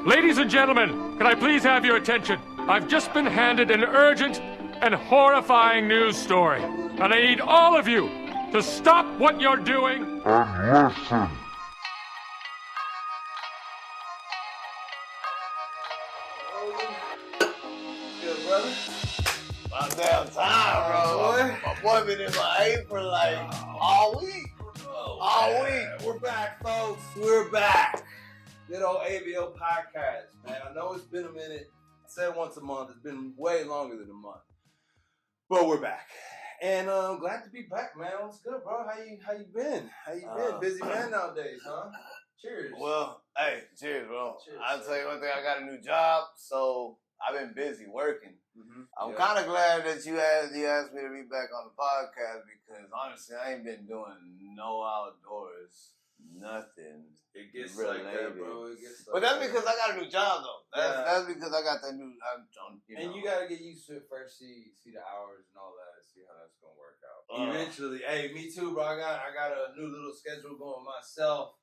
Ladies and gentlemen, can I please have your attention? I've just been handed an urgent and horrifying news story. And I need all of you to stop what you're doing and listen. Good, brother. My damn time, bro. My boy been in my apron like all week. All week. We're back, folks. We're back. Good old ABO Podcast, man. I know it's been a minute. I said once a month. It's been way longer than a month. But we're back. And glad to be back, man. What's good, bro? How you been? How you been? Busy man nowadays, huh? Cheers. Well, hey, cheers, bro. Cheers, I'll tell you one thing. I got a new job, so I've been busy working. I'm kind of glad that you asked me to be back on the podcast because honestly, I ain't been doing no outdoors, nothing. It gets related. like that, bro. It gets But that's because I got a new job, though. That's because I got that new. You gotta get used to it first. See the hours and all that. See how that's gonna work out. Eventually, hey, me too, bro. I got a new little schedule going myself.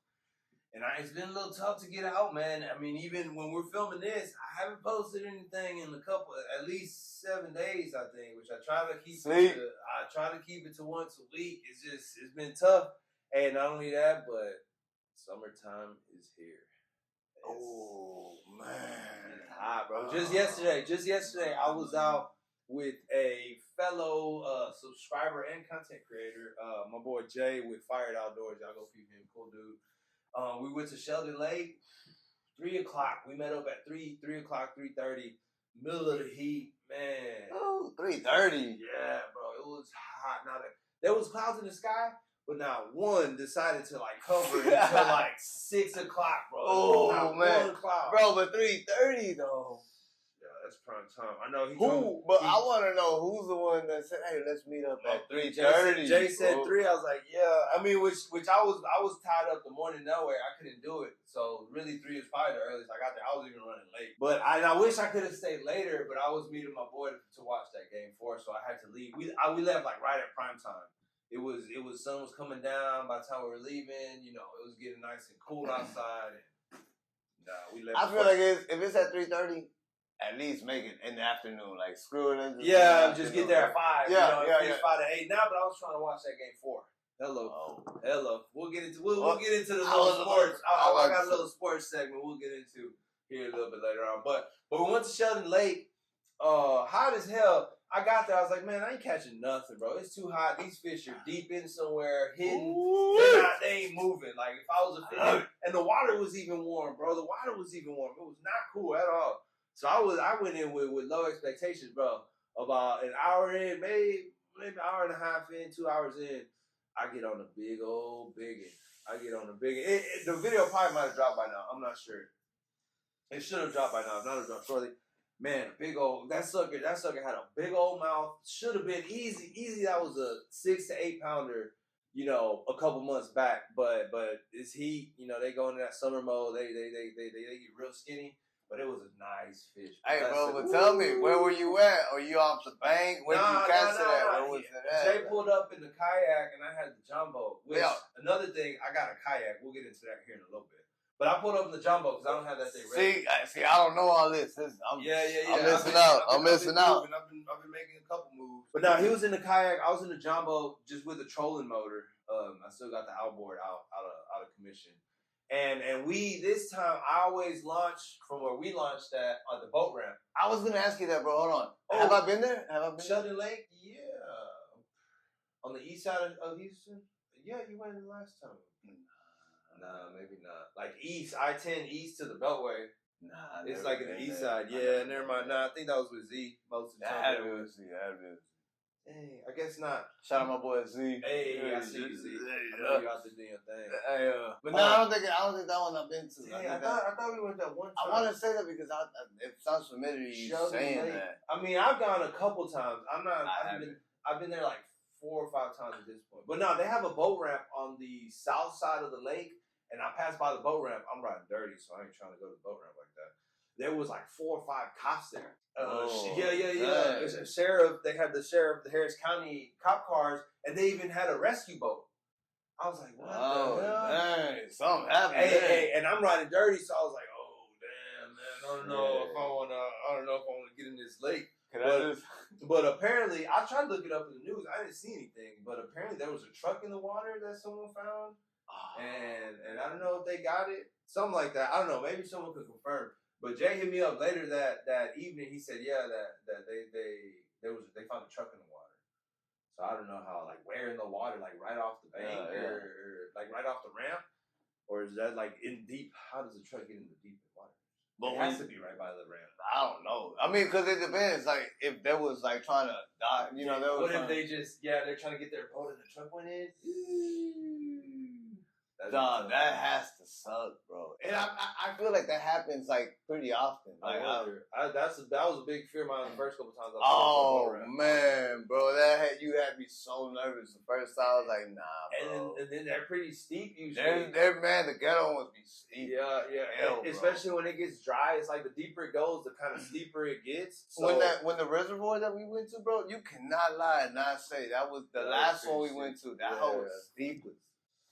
And it's been a little tough to get out, man. I mean, even when we're filming this, I haven't posted anything in at least 7 days, I think, which I try to keep it to once a week. It's been tough. And not only that, but summertime is here. Oh, man. It's hot, bro. Just yesterday, I was out with a fellow subscriber and content creator, my boy Jay with Fired Outdoors. Y'all go peep him, cool dude. We went to Sheldon Lake, 3 o'clock. We met up at 3 o'clock, 3:30, middle of the heat, man. Oh, 3:30. Yeah, bro, it was hot. Now there was clouds in the sky, but not one decided to cover it until 6 o'clock, bro. Oh, man. One cloud. Bro, but 3:30 though. That's prime time. I know I want to know who's the one that said, "Hey, let's meet up at 3:30." Jay said 3. I was like, yeah. I mean, which I was tied up the morning nowhere. I couldn't do it. So really, 3 is probably the earliest I got there. I was even running late. But I wish I could have stayed later. But I was meeting my boy to watch that game 4, so I had to leave. We left right at prime time. It was sun was coming down by the time we were leaving. You know, it was getting nice and cool outside. And we left. I feel like if it's at 3:30. At least make it in the afternoon, screw it. Just get there at 5. Yeah. 5 to 8 now. But I was trying to watch that game 4. Hello. We'll get into the little sports. I got a little sports segment we'll get into here a little bit later on. But we went to Sheldon Lake. Hot as hell. I got there. I was like, man, I ain't catching nothing, bro. It's too hot. These fish are deep in somewhere, hidden. They ain't moving. If I was a fish, and the water was even warm, bro. The water was even warm. It was not cool at all. So I went in with low expectations, bro. About an hour in, maybe an hour and a half in, 2 hours in, I get on the big old biggin. The video probably might have dropped by now. I'm not sure. It should have dropped by now. If not, it dropped shortly. Man, big old that sucker had a big old mouth. Should have been easy. That was a 6 to 8 pounder. A couple months back. But it's heat. They go into that summer mode. They get real skinny. But it was a nice fish. Hey, bro, but tell me, where were you at? Are you off the bank? Where did you catch it at? Where was it at? Jay pulled up in the kayak, and I had the jumbo. Another thing, I got a kayak. We'll get into that here in a little bit. But I pulled up in the jumbo because I don't have that thing ready. See, I don't know all this. I'm missing out. I'm missing out. I've been making a couple moves. But now he was in the kayak. I was in the jumbo just with a trolling motor. I still got the outboard out of commission. And we, this time, I always launch from where we launched at the boat ramp. I was going to ask you that, bro. Hold on. Have I been there? Sheldon Lake? Yeah. On the east side of Houston? Yeah, you went in last time. Nah, maybe not. East, I-10 east to the Beltway. Nah, it's in the east side. Yeah, never mind. Nah, I think that was with Z most of the time. That was Z. Hey, I guess not. Shout out my boy Z. Hey, I see you, Z. I know you out there doing your thing. Hey, but no, I don't think that one I've been to. I thought we went that one time. I want to say that because it sounds familiar. You saying that. I mean, I've gone a couple times. I've been there 4 or 5 times at this point. But no, they have a boat ramp on the south side of the lake, and I passed by the boat ramp. I'm riding dirty, so I ain't trying to go to the boat ramp like that. There was 4 or 5 cops there. Yeah. Sheriff. They had the Harris County cop cars, and they even had a rescue boat. I was like, what the hell? Dang, something happened. Hey, and I'm riding dirty, so I was like, oh, damn, don't know if I want to get in this lake. But apparently, I tried to look it up in the news. I didn't see anything. But apparently, there was a truck in the water that someone found, and I don't know if they got it, something like that. I don't know. Maybe someone could confirm. But Jay hit me up later that evening. He said, yeah, that they found a truck in the water. So I don't know how, like, where in the water, like right off the bank or like right off the ramp, or is that like in deep? How does a truck get in the deep water? But it has to be right by the ramp. I don't know. I mean, because it depends. Like, if there was like trying to die, you know, there was. What if they just they're trying to get their boat and the truck went in? Nah, that has to suck, bro. And I feel like that happens like pretty often. Like, that was a big fear of mine the first couple times. Man, bro, you had me so nervous the first time. I was like, nah, bro. And then they're pretty steep usually. The ghetto ones be steep. Yeah. Especially when it gets dry, it's like the deeper it goes, the kind of steeper it gets. So, when the reservoir that we went to, bro, you cannot lie and not say that was the last one we went to. That whole was steep.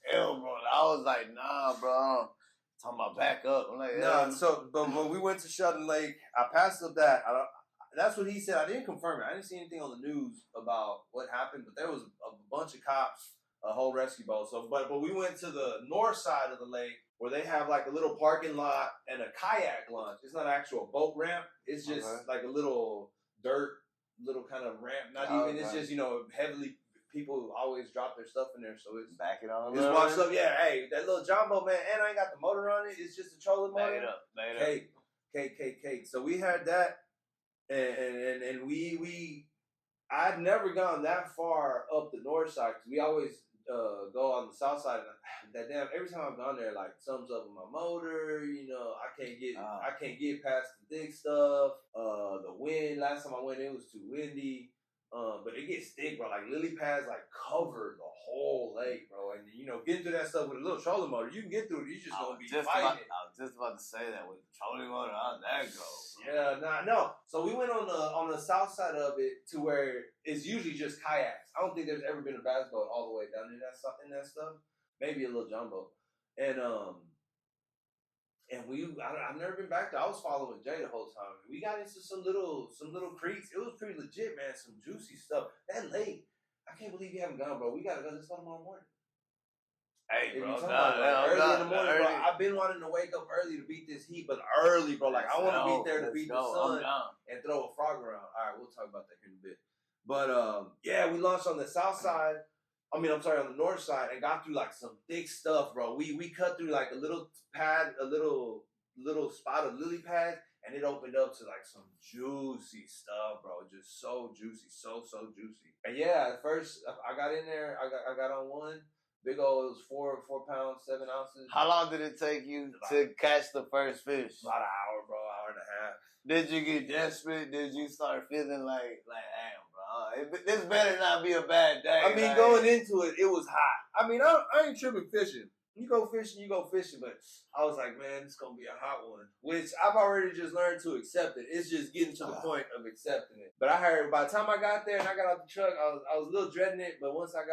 Hell, bro. I was like, nah, bro. Talking about back up. I'm like, nah. So, but when we went to Sheldon Lake, I passed up that. That's what he said. I didn't confirm it. I didn't see anything on the news about what happened, but there was a bunch of cops, a whole rescue boat. So, but we went to the north side of the lake where they have like a little parking lot and a kayak launch. It's not an actual boat ramp. It's just like a little dirt, little kind of ramp. Not even. It's just heavily. People always drop their stuff in there, so it's back it on. It's washed up. Yeah, hey, that little jumbo, man, and I ain't got the motor on it. It's just a trolling motor. Cake. So we had that, and I've never gone that far up the north side because we always go on the south side. That damn, every time I've gone there, like something's up with my motor. I can't get past the thick stuff. The wind. Last time I went, it was too windy. But it gets thick, bro. Like lily pads, like cover the whole lake, bro. And getting through that stuff with a little trolling motor, you can get through it. You just gonna be fighting it. I was just about to say that with the trolling motor, how'd that go? Yeah, no. So we went on the south side of it to where it's usually just kayaks. I don't think there's ever been a bass boat all the way down in that stuff. Maybe a little jumbo, and I've never been back there. I was following Jay the whole time. We got into some little creeks. It was pretty legit, man. Some juicy stuff. That lake, I can't believe you haven't gone, bro. We gotta go this tomorrow morning. Hey, bro, early in the morning, bro. I've been wanting to wake up early to beat this heat, but early, bro. Like I want to be there to beat the sun and throw a frog around. All right, we'll talk about that here in a bit. But we launched on the south side. on the north side, and got through like some thick stuff, bro. We cut through like a little pad, a little spot of lily pad, and it opened up to like some juicy stuff, bro. Just so juicy, so juicy. And yeah, at first I got in there, I got on one. Big old, it was 4 pounds, 7 ounces. How long did it take you to catch the first fish? About an hour, bro, hour and a half. Did you get desperate? Did you start feeling like damn, bro, this better not be a bad day? I mean, going into it, it was hot. I mean, I ain't tripping fishing. You go fishing, but I was like, man, it's going to be a hot one, which I've already just learned to accept it. It's just getting to the point of accepting it. But I heard by the time I got there and I got out the truck, I was a little dreading it, but once I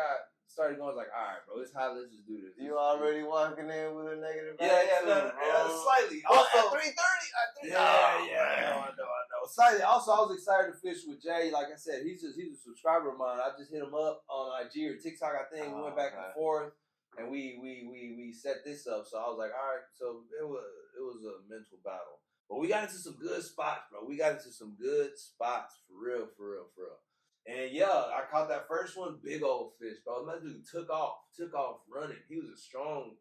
started going, I was like, all right, bro, it's hot, let's just do this. You already walking in with a negative attitude? Yeah, slightly. Also, at 3:30? I know. Slightly. Also, I was excited to fish with Jay. Like I said, he's a subscriber of mine. I just hit him up on IG or TikTok, I think. We went back and forth. And we set this up, so I was like, all right. So it was a mental battle, but we got into some good spots, bro. We got into some good spots for real. And yeah, I caught that first one, big old fish, bro. That dude took off running. He was a strong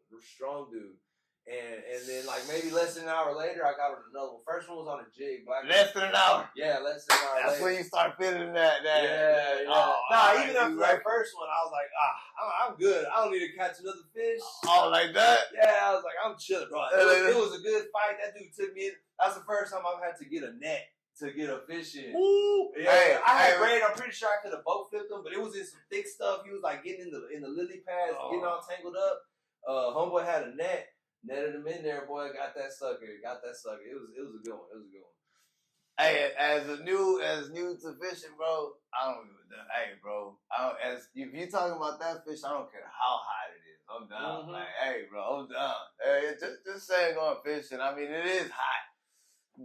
dude. And then like maybe less than an hour later, I got on another one. First one was on a jig. Less than an hour? Yeah, less than an hour That's later. when you start feeling that. Yeah. Even after that first one, I was like, I'm good. I don't need to catch another fish. Oh, like that? Yeah, I was like, I'm chilling, bro. It was a good fight. That dude took me in. That's the first time I've had to get a net to get a fish in. Ooh. Yeah, I had braid. I'm pretty sure I could have boat flipped him, but it was in some thick stuff. He was like getting in the lily pads, getting all tangled up. Homeboy had a net. Netted him in there, boy. Got that sucker. It was a good one. Hey, as new to fishing, bro, I don't give a damn. Hey, bro, if you talking about that fish, I don't care how hot it is. I'm down. Mm-hmm. Like, hey, bro, I'm down. Hey, just saying going fishing. I mean, it is hot,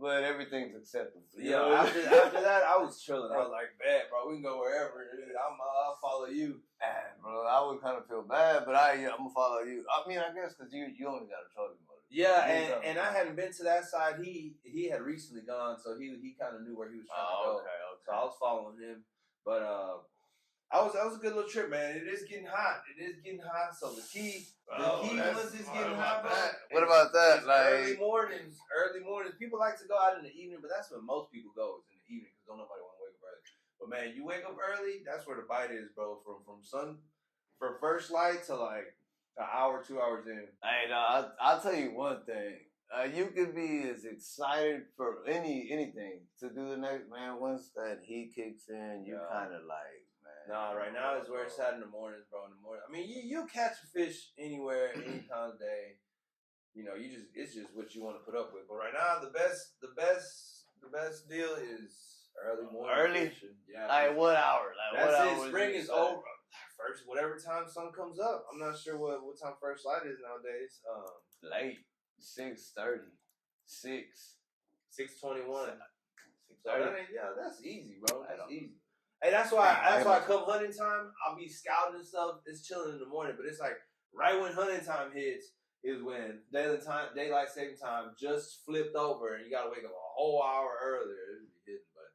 but everything's acceptable. Yeah, after that, I was chilling. I was like, "Bet, bro, we can go wherever. I'll follow you." And, bro, I would kind of feel bad, but I'm gonna follow you. I mean, I guess because you only got a trophy motor. Yeah, and I hadn't been to that side. He had recently gone, so he kind of knew where he was trying to go. Okay. So I was following him, but that was a good little trip, man. It is getting hot. So the key once it's getting hot, bro. What about that? Like early mornings. People like to go out in the evening, but that's when most people go is in the evening because don't nobody want to wake up early. But man, you wake up early, that's where the bite is, bro. From first light to like an hour, 2 hours in. Hey, no, I'll tell you one thing. You could be as excited for anything to do the next, man. Once that heat kicks in, you kind of like, man. Nah, right now is where it's at in the mornings, bro. In the morning, I mean, you'll catch a fish anywhere, any time of day. You know, it's just what you want to put up with. But right now, the best deal is early morning. Early? Fishing. Yeah. Like what hour? Like that's what it. hour Spring is over. First, whatever time sun comes up. I'm not sure what time first light is nowadays. Late. 6:30. 6:21. 6:30. Yeah, that's easy, bro. That's easy. Hey, that's why come hunting time, I'll be scouting and stuff. It's chilling in the morning, but it's like right when hunting time hits is when daylight saving time just flipped over, and you gotta wake up a whole hour earlier. It'd be hidden, but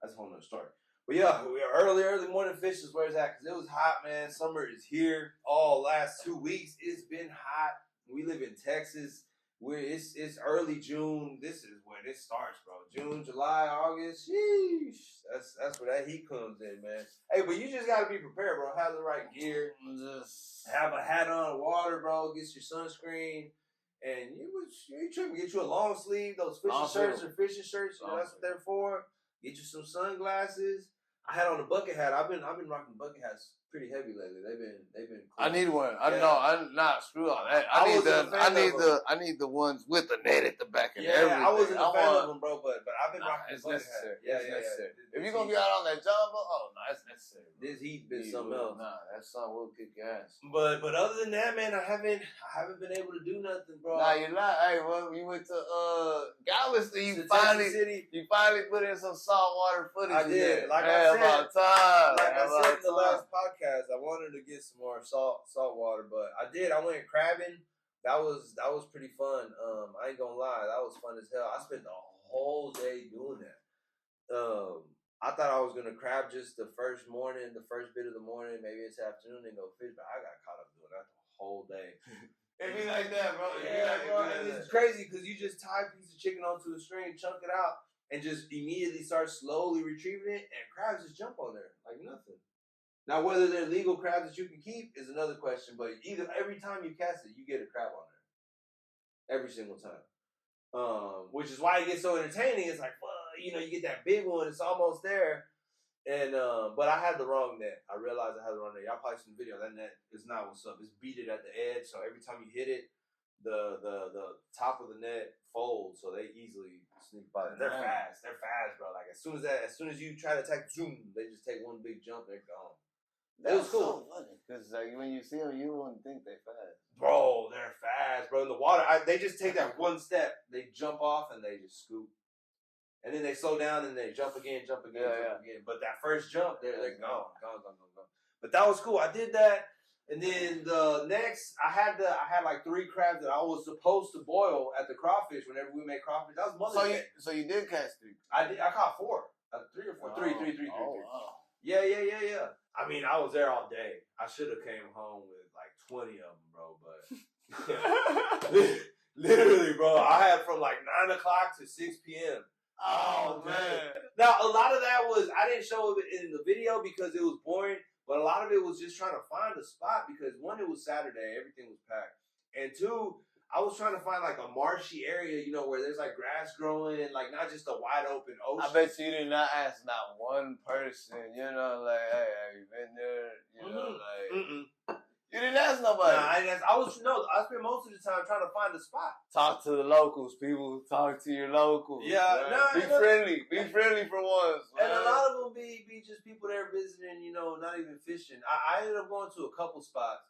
that's a whole nother story. But yeah, we are early morning fish is where it's at because it was hot, man. Summer is here. Last 2 weeks it's been hot. We live in Texas. It's early June. This is where this starts, bro. June, July, August. Sheesh. That's where that heat comes in, man. Hey, but you just gotta be prepared, bro. Have the right gear. Just have a hat on, water, bro. Get your sunscreen, and you tripping. Get you a long sleeve. Those fishing shirts. You know, that's what they're for. Get you some sunglasses. I had on a bucket hat. I've been rocking bucket hats pretty heavy lately. They've been cool. I need one. I'm not screw all that. I need the ones with the net at the back and everything. I wasn't a fan of them, bro, but I've been rocking the bucket hat. Yeah. If you're gonna be out on that jumbo, that's necessary. This heat been something else. Nah, that sun will kick your ass. But other than that, man, I haven't been able to do nothing, bro. Nah, you're not. Hey, well, you went to Galveston. You finally put in some saltwater footage. I did. Like I said in the last podcast, I wanted to get some more salt water, but I did. I went crabbing. That was pretty fun. I ain't gonna lie, that was fun as hell. I spent the whole day doing that. I thought I was gonna crab just the first bit of the morning, maybe it's afternoon, and go fish, but I got caught up doing that the whole day. It be like that, bro. And it's crazy because you just tie a piece of chicken onto a string, chunk it out, and just immediately start slowly retrieving it, and crabs just jump on there like nothing. Now, whether they're legal crabs that you can keep is another question, but every time you cast it, you get a crab on there. Every single time. Which is why it gets so entertaining. It's like, well, you get that big one, it's almost there. And but I had the wrong net. I realized I had the wrong net. Y'all probably seen the video. That net is not what's up. It's beaded at the edge, so every time you hit it, the top of the net folds, so they easily sneak by. They're fast, bro. Like as soon as you try to attack, zoom, they just take one big jump, they're gone. That was cool. So funny because like when you see them, you wouldn't think they're fast. Bro, they're fast, bro. In the water, they just take that one step. They jump off and they just scoop, and then they slow down and they jump again. But that first jump, they're gone. But that was cool. I did that, and then the next, I had like 3 crabs that I was supposed to boil at the crawfish whenever we made crawfish. That was Mother's Day. So you did catch 3? I caught 4, 3 or 4, 3. Oh, wow. Yeah. I mean, I was there all day. I should have came home with like 20 of them, bro. But literally, bro, I had from like 9 o'clock to 6 p.m. Oh, man. Now, a lot of that was, I didn't show it in the video because it was boring, but a lot of it was just trying to find a spot because 1, it was Saturday, everything was packed. And 2, I was trying to find like a marshy area, where there's like grass growing, like not just a wide open ocean. I bet you did not ask not one person, like, hey, have you been there? You didn't ask nobody. Nah, I spent most of the time trying to find a spot. Talk to the locals, people. Talk to your locals. Yeah, be friendly. Be friendly for once. Man. And a lot of them be just people there visiting, not even fishing. I ended up going to a couple spots.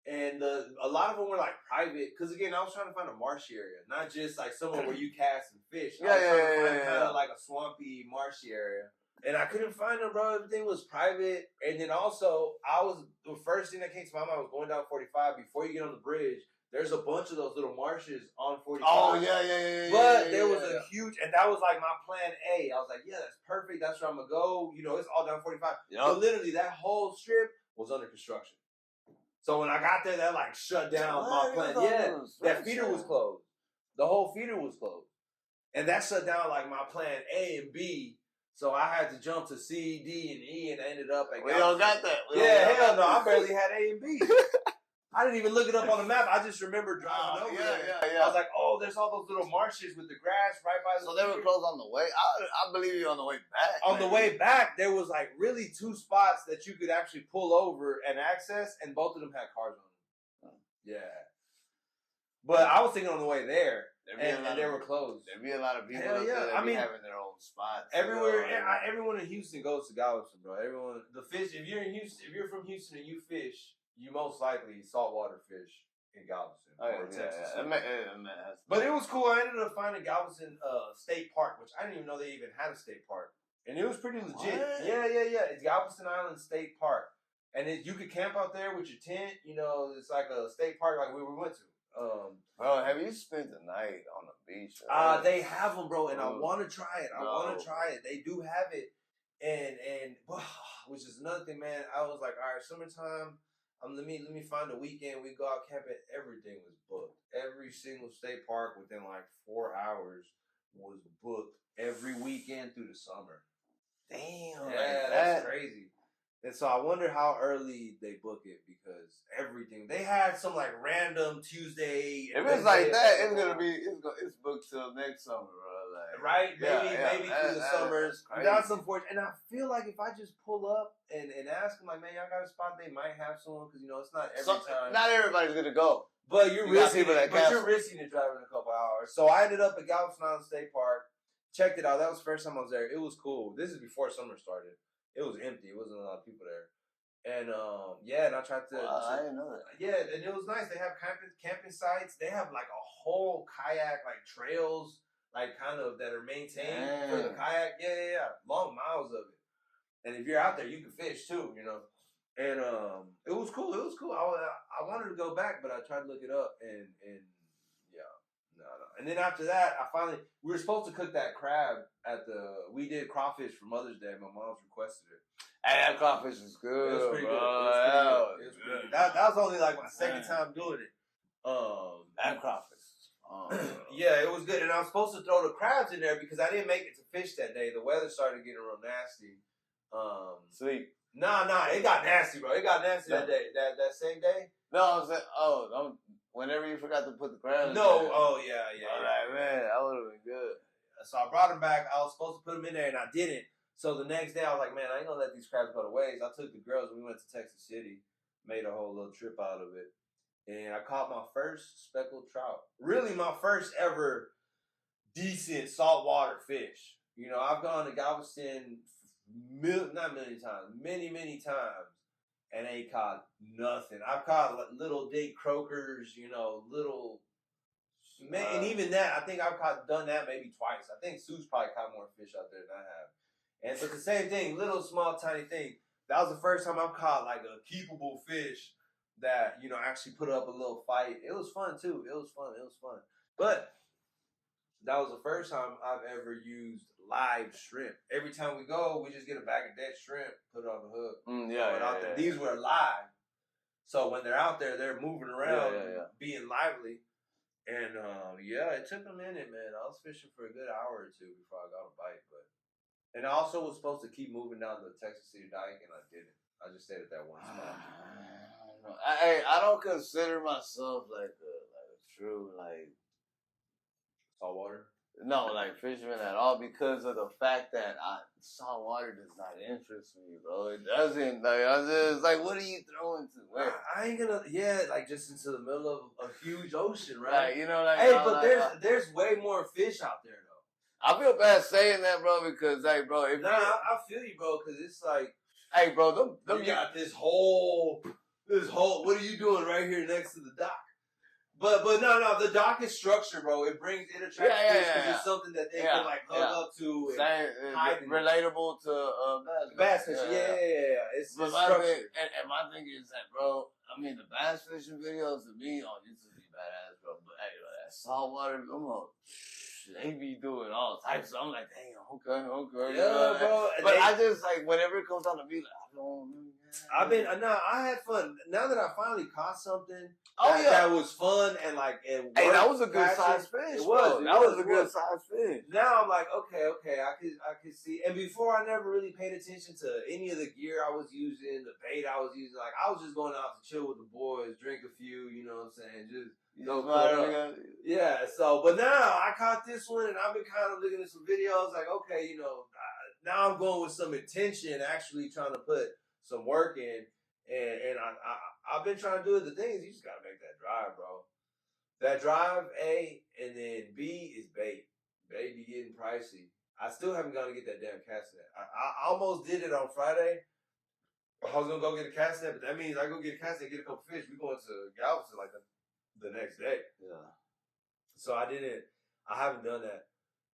And a lot of them were like private, because again, I was trying to find a marshy area, not just like somewhere where you cast and fish. I was trying to find kind of like a swampy, marshy area. And I couldn't find them, bro. Everything was private. And then also, the first thing that came to my mind was going down 45. Before you get on the bridge, there's a bunch of those little marshes on 45. Oh, yeah. But there was a huge, and that was like my plan A. I was like, yeah, that's perfect. That's where I'm going to go. You know, it's all down 45. Yep. But literally, that whole strip was under construction. So when I got there, that like shut down my plan. Yeah, that feeder was closed. The whole feeder was closed. And that shut down like my plan A and B. So I had to jump to C, D, and E, and I ended up at... We don't got that. Hell no. I barely had A and B. I didn't even look it up on the map. I just remember driving over there. Yeah. I was like, oh, there's all those little marshes with the grass right by the... So they were closed on the way? I believe you on the way back. On the way back, there was like really 2 spots that you could actually pull over and access, and both of them had cars on them. Yeah. But I was thinking on the way there, and they were closed. There'd be a lot of people up there that be having their own spots. Everywhere, everyone in Houston goes to Galveston, bro. Everyone, the fish. If you're in Houston, if you're from Houston and you fish, you most likely saltwater fish in Galveston or Texas. But it was cool. I ended up finding Galveston State Park, which I didn't even know they even had a state park, and it was pretty legit. What? Yeah. It's Galveston Island State Park, and you could camp out there with your tent. You know, it's like a state park like we went to. Bro, have you spent the night on the beach? They have them, bro, and I want to try it. I want to try it. They do have it, and which is another thing, man. I was like, all right, summertime. Let me find a weekend. We go out camping. Everything was booked. Every single state park within like 4 hours was booked every weekend through the summer. Damn, yeah, that's crazy. And so I wonder how early they book it, because everything they had some like random Tuesday. If it's like that, it's booked till next summer, bro. Like, right? Maybe through the summers. That's unfortunate. And I feel like if I just pull up and ask them, like, man, y'all got a spot? They might have someone, because you know it's not every time. Not everybody's gonna go. But you're risking it driving a couple hours. So I ended up at Galveston Island State Park. Checked it out. That was the first time I was there. It was cool. This is before summer started. It was empty. It wasn't a lot of people there. And and I tried to... I didn't know that. Yeah, and it was nice. They have camping sites. They have like a whole kayak, like trails, like kind of that are maintained for the kayak. Yeah. Long miles of it. And if you're out there, you can fish too, you know. And it was cool. I wanted to go back, but I tried to look it up, and yeah. No. And then after that, we were supposed to cook that crab we did crawfish for Mother's Day. My mom's requested it. Hey, that crawfish was good. It was pretty good. It was pretty good. That was only like my second time doing it. That crawfish. Yeah, it was good. And I was supposed to throw the crabs in there because I didn't make it to fish that day. The weather started getting real nasty. Sweet. Nah, it got nasty, bro. It got nasty that day. That same day. No, I'm saying, whenever you forgot to put the crabs. No, in yeah. All right, man, that would have been good. So I brought them back. I was supposed to put them in there, and I didn't. So the next day, I was like, man, I ain't gonna let these crabs go to waste. I took the girls, and we went to Texas City, made a whole little trip out of it, and I caught my first speckled trout. Really, my first ever decent saltwater fish. You know, I've gone to Galveston not many times, many times, and ain't caught nothing. I've caught little date croakers, you know, little. Man, and even that, I think I've done that maybe twice. I think Sue's probably caught more fish out there than I have. And so the same thing, little small tiny thing. That was the first time I've caught like a keepable fish that, you know, actually put up a little fight. It was fun too. It was fun. But that was the first time I've ever used live shrimp. Every time we go, we just get a bag of dead shrimp, put it on the hook. Yeah. These were live. So when they're out there, they're moving around, being lively. And it took a minute, man. I was fishing for a good hour or two before I got a bite, and I also was supposed to keep moving down the Texas City Dike, and I didn't. I just stayed at that one spot. I don't consider myself like a true saltwater. No, like fisherman at all, because of the fact that salt water does not interest me, bro. It doesn't. Like, I just like, what are you throwing to? Where? I ain't gonna. Yeah, like just into the middle of a huge ocean, right? Like, you know, like. Hey, but there's way more fish out there though. I feel bad saying that, bro, because like, bro, I feel you, bro, because it's like, hey, bro, them you got this whole. What are you doing right here next to the dock? But no, the dock is structured, bro. It attracts fish because it's something that they can like hug up to. And relatable to bass fishing. Yeah. It's structured. And my thing is that, bro, I mean, the bass fishing videos to me on YouTube be badass, bro. But hey, that saltwater, they be doing all types. I'm like, damn, okay. Yeah, bro. But I just like whenever it comes down to me, like, I don't know. I had fun. Now that I finally caught something that was fun and like that was a good size fish. That was a good size fish. Now I'm like, okay, I could see. And before I never really paid attention to any of the gear I was using, the bait I was using. Like I was just going out to chill with the boys, drink a few, you know what I'm saying? Just yeah. So, but now I caught this one and I've been kind of looking at some videos like, okay, now I'm going with some intention, actually trying to put some work in, and I've been trying to do it. The thing is, you just gotta make that drive, bro. That drive, A, and then B is bait. Bait be getting pricey. I still haven't gone to get that damn cast net. I almost did it on Friday. I was gonna go get a cast net, but that means I go get a cast net, get a couple fish. We going to Galveston like the next day. Yeah. So I haven't done that.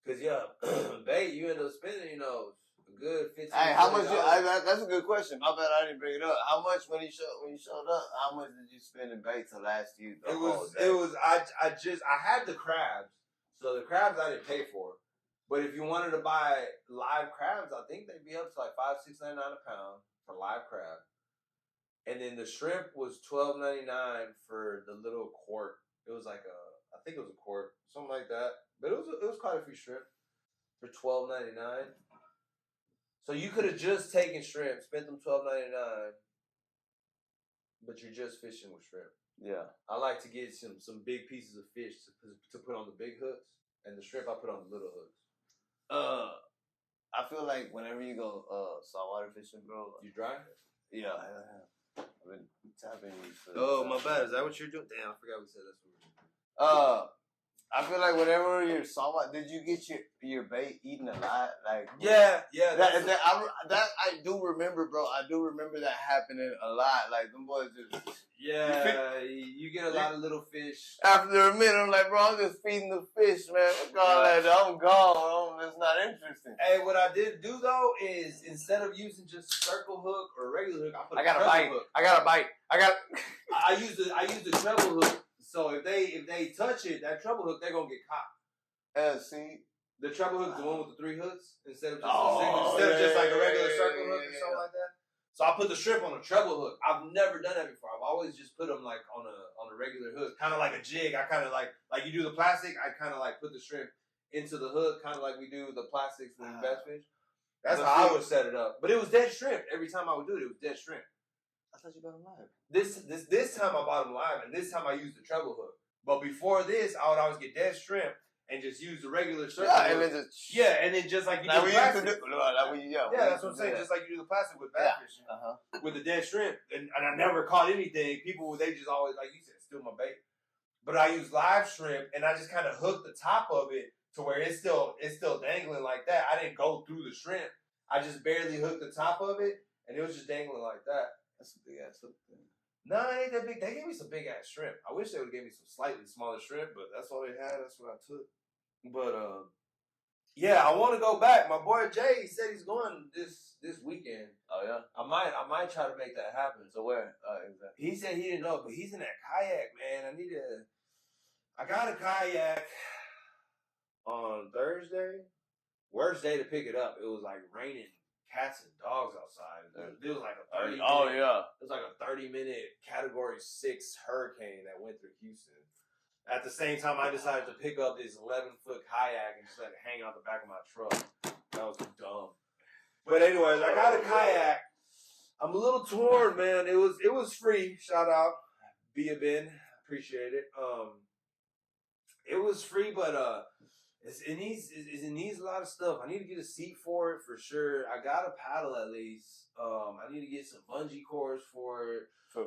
Cause bait, you end up spending, a good $15. Hey, how much? That's a good question. My bad, I didn't bring it up. How much when you showed up? How much did you spend in bait to last you? It was. I had the crabs, so the crabs I didn't pay for. But if you wanted to buy live crabs, I think they'd be up to like $5-$6.99 a pound for live crab. And then the shrimp was $12.99 for the little quart. It was like I think it was a quart, something like that. But it was quite a few shrimp for $12.99. So you could have just taken shrimp, spent them $12.99, but you're just fishing with shrimp. Yeah, I like to get some big pieces of fish to put on the big hooks, and the shrimp I put on the little hooks. I feel like whenever you go saltwater fishing, bro, you dry? Yeah. I've been tapping you. My bad. Is that what you're doing? Damn, I forgot we said that's what we're doing. I feel like whenever you're saltwater, did you get your bait eaten alive? Like yeah. That I do remember, bro. I do remember that happening a lot. Like them boys just you get a lot of little fish. After a minute, I'm like, bro, I'm just feeding the fish, man. I'm gone. It's not interesting. Hey, what I did do though is instead of using just a circle hook or a regular hook, I got a bite. Hook. I got a bite. I use the treble hook. So if they touch it, that treble hook, they're gonna get caught. See, the treble hook is the one with the 3 hooks instead of just like a regular circle hook or something like that. So I put the shrimp on a treble hook. I've never done that before. I've always just put them like on a regular hook, kind of like a jig. I kind of like you do the plastic. I kind of like put the shrimp into the hook, kind of like we do the plastics with bass fish. That's how I would set it up. But it was dead shrimp every time I would do it. It was dead shrimp. I thought you got them live. This time I bought them live, and this time I used the treble hook. But before this, I would always get dead shrimp and just use the regular circle hook. And then just like you do the plastic. That's what I'm saying. Just like you do the plastic with bass fishing, with the dead shrimp. And I never caught anything. People, they just always, like you said, steal my bait. But I use live shrimp, and I just kind of hooked the top of it to where it's still dangling like that. I didn't go through the shrimp. I just barely hooked the top of it, and it was just dangling like that. That's a big ass hook thing. No, it ain't that big. They gave me some big ass shrimp. I wish they would have gave me some slightly smaller shrimp, but that's all they had. That's what I took. But yeah, I want to go back. My boy Jay, he said he's going this weekend. Oh yeah, I might try to make that happen. So where? Exactly. He said he didn't know, but he's in that kayak, man. I got a kayak on Thursday. Worst day to pick it up. It was like raining cats and dogs outside. It was like a 30 It was like a 30-minute Category 6 hurricane that went through Houston. At the same time, I decided to pick up this 11-foot kayak and just let it hang out the back of my truck. That was dumb. But anyways, I got a kayak. I'm a little torn, man. It was free. Shout out, Bia Ben. Appreciate it. It was free, but it needs a lot of stuff. I need to get a seat for it for sure. I got a paddle at least. I need to get some bungee cords for it.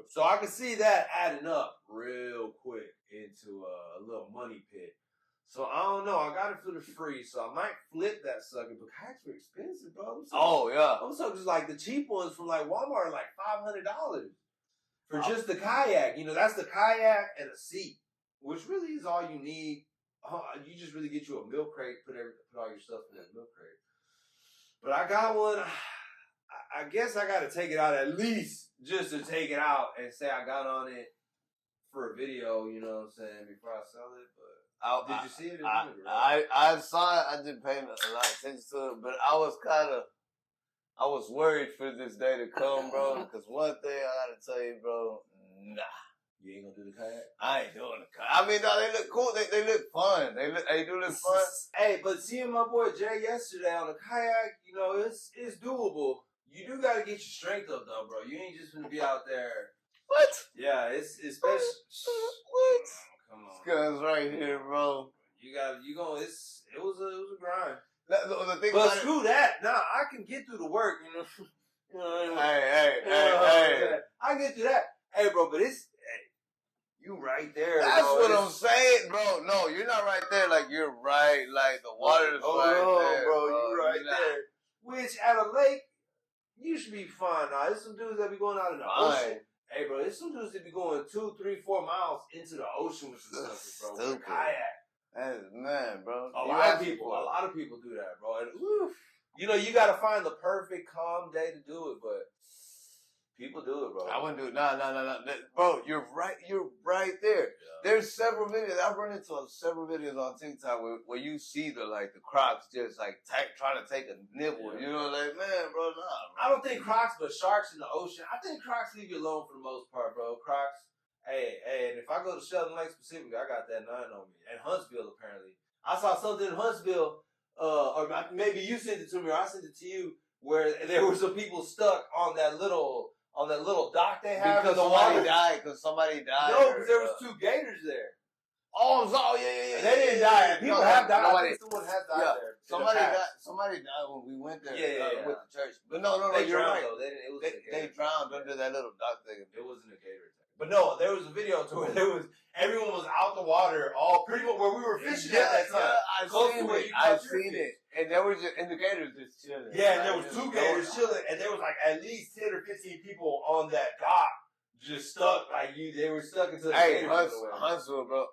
So I can see that adding up real quick into a little money pit. So I don't know. I got it for the free, so I might flip that sucker. But kayaks are expensive, bro. I'm talking just like the cheap ones from like Walmart are like $500. for just the kayak. You know, that's the kayak and a seat, which really is all you need. You just really get you a milk crate, put all your stuff in that milk crate. But I got one. I guess I got to take it out at least just to take it out and say I got on it for a video. You know what I'm saying, before I sell it. But did you see it? I saw it. I didn't pay a lot of attention to it, but I was worried for this day to come, bro. Because one thing I gotta tell you, bro, nah. You ain't gonna do the kayak? I ain't doing the kayak. I mean, no, they look cool. They look fun. They do look fun. Hey, but seeing my boy Jay yesterday on the kayak, you know, it's doable. You do gotta get your strength up though, bro. You ain't just gonna be out there. What? Yeah, it's special. What? Come on. This guy's right here, bro. It was a grind. The thing but about screw that. Nah, I can get through the work, you know. You know what I mean? Hey. I can get through that. Hey, bro, but you right there. That's bro. what I'm saying, bro. No, you're not right there. Like, you're right. Like, the water's right there, bro. You right there. Which, at a lake, you should be fine. Now, there's some dudes that be going out in the ocean. Hey, bro, there's some dudes that be going 2, 3, 4 miles into the ocean with some stuff, bro. With a kayak. Man, bro. A lot of people do that, bro. And, you know, you got to find the perfect calm day to do it, but people do it, bro. I wouldn't do it. No. Bro, you're right there. Yeah. There's several videos. I've run into several videos on TikTok where you see the crocs just trying to take a nibble. Yeah. You know, like, man, bro, nah. Bro. I don't think crocs, but sharks in the ocean. I think crocs leave you alone for the most part, bro. Crocs. Hey, and if I go to Sheldon Lake specifically, I got that 9 on me. And Huntsville, apparently. I saw something in Huntsville, or maybe you sent it to me, or I sent it to you, where there were some people stuck on that little dock they have. Because somebody died. No, because there was 2 gators there. Oh, yeah. They didn't die. People have died. I think someone has died there. Somebody died when we went there with the church. But no, they you're drowned, right. Though. They drowned under that little dock thing. It wasn't a gator attack. But no, there was a video to where everyone was out the water, all pretty much where we were fishing at that time. I've seen it. And there was and the gators just chilling. Yeah, and there was 2 gators chilling, and there was at least 10 or 15 people on that dock just stuck. They were stuck into the gators. Huntsville, bro.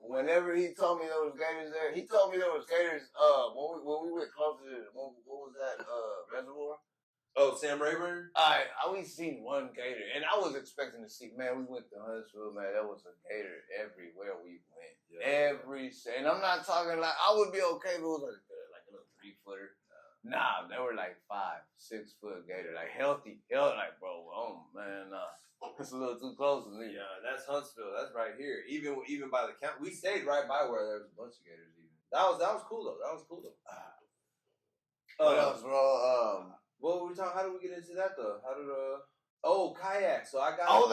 Whenever he told me there was gators there, he told me there was gators when we went closer to what was that reservoir? Oh, Sam Rayburn? I only seen 1 gator, and I was expecting to see, man, we went to Huntsville, man, there was a gator everywhere we went. Yeah. And I'm not talking I would be okay if it was like a little 3-footer. Nah, they were 5, 6 foot gator, healthy, bro, oh, man, nah. It's a little too close to me. Yeah, that's Huntsville. That's right here. Even by the camp, we stayed right by where there was a bunch of gators. Even that was cool though. What else, bro? What were we talking? How did we get into that though? Kayak. So I got.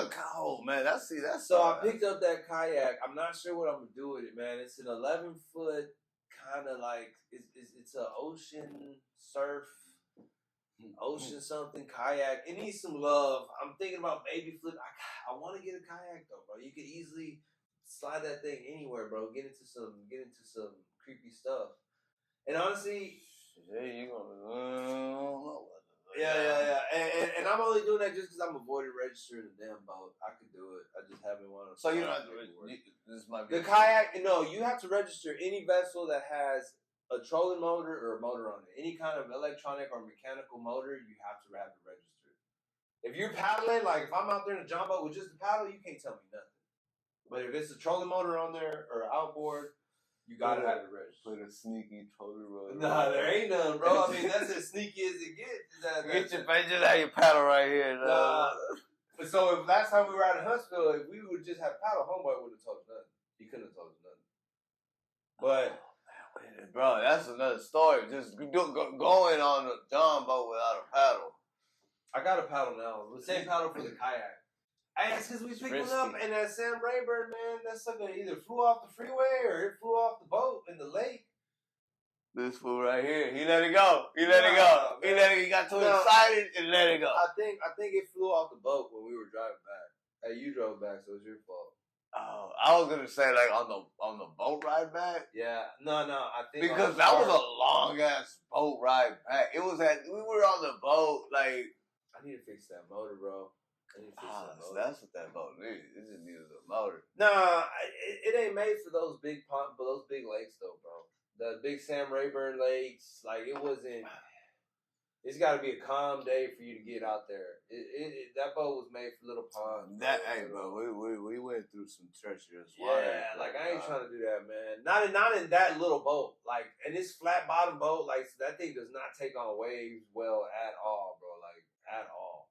Man, that's. So I picked up that kayak. I'm not sure what I'm gonna do with it, man. It's an 11-foot kind of it's an ocean surf. Ocean something kayak. It needs some love. I'm thinking about baby flip. I want to get a kayak though, bro. You could easily slide that thing anywhere, bro. Get into some creepy stuff. And honestly, yeah. And I'm only doing that just because I'm avoiding registering the damn boat. I could do it. I just haven't wanted to. So you don't have to register. The kayak. No, you have to register any vessel that has a trolling motor or a motor on it. Any kind of electronic or mechanical motor, you have to have it registered. If you're paddling, if I'm out there in a John boat with just a paddle, you can't tell me nothing. But if it's a trolling motor on there or outboard, you gotta have it registered. Put a sneaky trolling motor. Nah, there ain't none, bro. I mean, that's as sneaky as it gets. Get your face, just have your paddle right here. Nah. So if last time we were out in Huntsville, if we would just have paddle, homeboy would have told us nothing. He couldn't have told us nothing. But bro, that's another story. Just going on a John boat without a paddle. I got a paddle now. The same paddle for the kayak. Hey, it's because we picked one up, and that Sam Rayburn, man, that sucker either flew off the freeway or it flew off the boat in the lake. This fool right here, he let it go. He got too excited and let it go. I think it flew off the boat when we were driving back. Hey, you drove back, so it's your fault. Oh, I was gonna say on the boat ride back. Yeah, no, I think because that was a long ass boat ride back. We were on the boat. I need to fix that motor, bro. So that's what that boat needs. It just needs a motor. Nah, it ain't made for those big lakes though, bro. The big Sam Rayburn lakes, like it wasn't. It's got to be a calm day for you to get out there. That boat was made for little ponds. Bro, we went through some treacherous water. Yeah, like I ain't trying to do that, man. Not in that little boat. Like, and this flat bottom boat, like that thing does not take on waves well at all, bro. Like at all.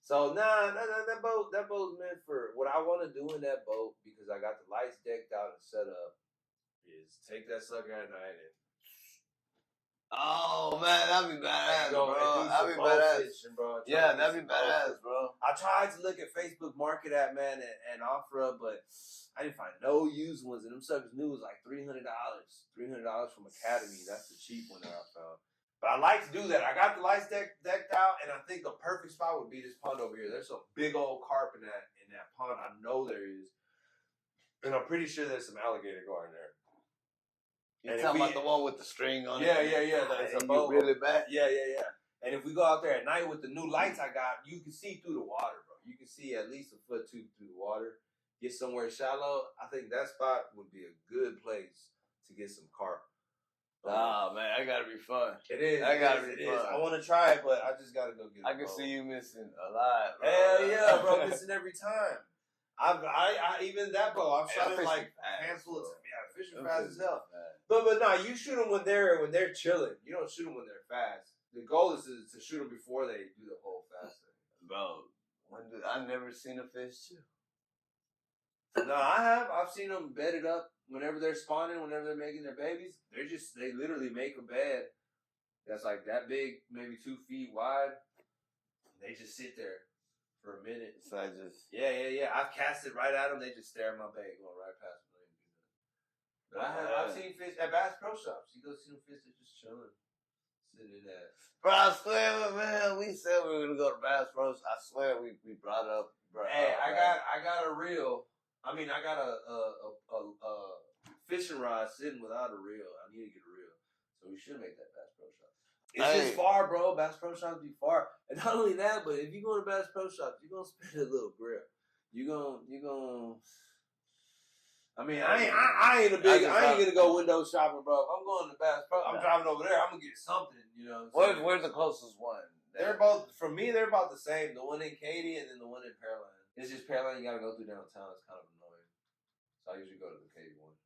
So that boat's meant for what I want to do in that boat because I got the lights decked out and set up. Is take that sucker at night and. Oh man, that'd be badass, bro. That'd be badass, bro. Yeah, that'd be badass, bro. I tried to look at Facebook Market at man and OfferUp, but I didn't find no used ones, and them suckers new was like $300. $300 from Academy. That's the cheap one that I found. But I like to do that. I got the lights decked out, and I think the perfect spot would be this pond over here. There's some big old carp in that pond. I know there is, and I'm pretty sure there's some alligator going there. You're talking about the one with the string on it? Yeah. That's a boat. Really bad? Yeah. And if we go out there at night with the new lights I got, you can see through the water, bro. You can see at least a foot two through the water. Get somewhere shallow. I think that spot would be a good place to get some carp. Oh, man, that gotta be fun. It is. That gotta be fun. I want to try it, but I just gotta go get it. I can see you missing a lot, bro. Hell yeah, bro. Missing every time. I even that boat, I've shot it like a handful of times. Yeah, fishing fast as hell. But no, you shoot them when they're chilling. You don't shoot them when they're fast. The goal is to shoot them before they do the whole fast thing. Bro, I've never seen a fish chew. No, I have. I've seen them bedded up whenever they're spawning, whenever they're making their babies. They literally make a bed that's like that big, maybe 2 feet wide. They just sit there for a minute. So I just yeah. I've cast it right at them. They just stare at my bait going right past me. But I've seen fish at Bass Pro Shops. You go see them fish, they're just chilling, sitting in that. Bro, I swear, man, we said we were gonna go to Bass Pro. I swear we brought up. Hey, I got a reel. I mean, I got a fishing rod sitting without a reel. I need to get a reel, so we should make that Bass Pro Shop. It's just far, bro. Bass Pro Shops be far, and not only that, but if you go to Bass Pro Shops, you're gonna spend a little grip. You gonna. I mean, I ain't gonna go window shopping, bro. If I'm going to Bass Pro, I'm driving over there. I'm gonna get something, you know. Where's the closest one? They're both they're about the same. The one in Katy and then the one in Pearland. It's just Pearland. You gotta go through downtown. It's kind of annoying. So I usually go to the Katy one.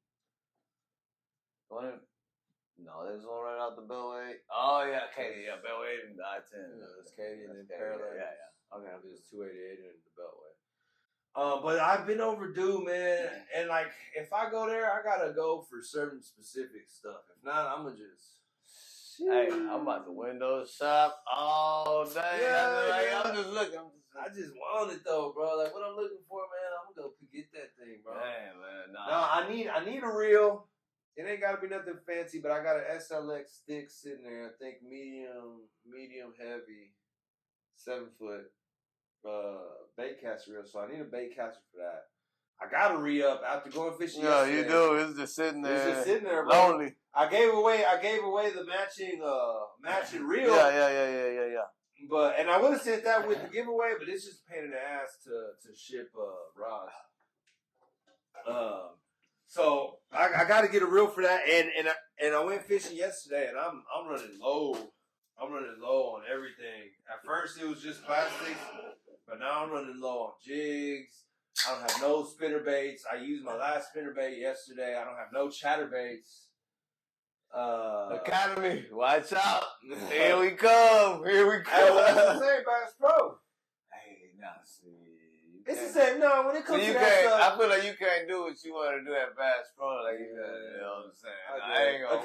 No, there's one right out the Beltway. Oh yeah, Katy. Yeah, Beltway and I-10. Yeah, it's Katy and then Pearland. Yeah. Okay, there's 288 and the Beltway. But I've been overdue, man. And like, if I go there, I gotta go for certain specific stuff. If not, I'ma just. Hey, I'm about to window shop all day. Yeah, I'm just looking. I just want it though, bro. Like what I'm looking for, man. I'm gonna go get that thing, bro. Damn, man. No, I need a reel. It ain't gotta be nothing fancy, but I got an SLX stick sitting there. I think medium heavy, 7 foot. Bait caster reel, so I need a bait caster for that. I gotta re-up after going fishing. Yeah, you do. It's just sitting there. It's just sitting there, bro. Lonely. I gave away the matching reel. Yeah. But I would have sent that with the giveaway, but it's just a pain in the ass to ship rods. So I got to get a reel for that, and I went fishing yesterday, and I'm running low. I'm running low on everything. At first, it was just plastics, but now I'm running low on jigs. I don't have no spinner baits. I used my last spinner bait yesterday. I don't have no chatterbaits. Academy, watch out. Here we come. Hey, well, that's the same Bass Pro. Hey, now see. It's the same. No, when it comes to that stuff. I feel like you can't do what you want to do at Bass Pro. Like, you know what I'm saying? I ain't gonna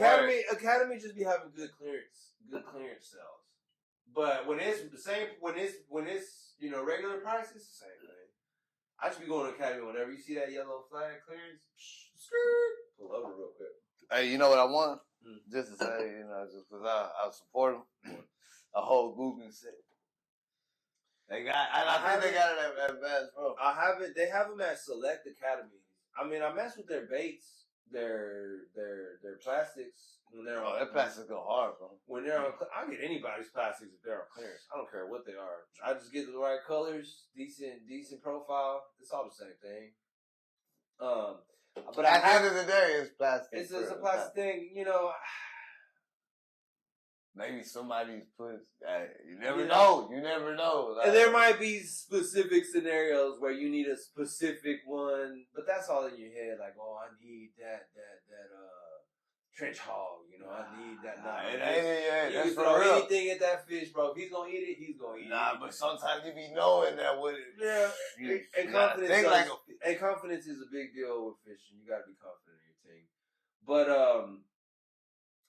Academy just be having good clearance sales. But when it's the same, when it's regular price, it's the same thing. I should be going to Academy whenever you see that yellow flag clearance. Pull over real quick. Hey, you know what I want? Just to say, just because I support them. A whole Google set. I think they got it at Bass Pro. They have them at select academies. I mean, I mess with their baits, their plastics, When they're that plastic go hard, bro. When they're on, I get anybody's plastics if they're on clearance. I don't care what they are. I just get the right colors, decent profile. It's all the same thing. But at the end of the day, it's plastic. It's a plastic thing, you know. Maybe somebody's put. You never know. You never know. And there might be specific scenarios where you need a specific one, but that's all in your head. Like, oh, I need that trench hog. You know, I need that. It ain't. You That's can throw for real. anything at that fish, bro. If he's gonna eat it, he's gonna eat it. Nah, but sometimes you be knowing that with it. Yeah, and confidence is a big deal with fishing. You gotta be confident in your thing. But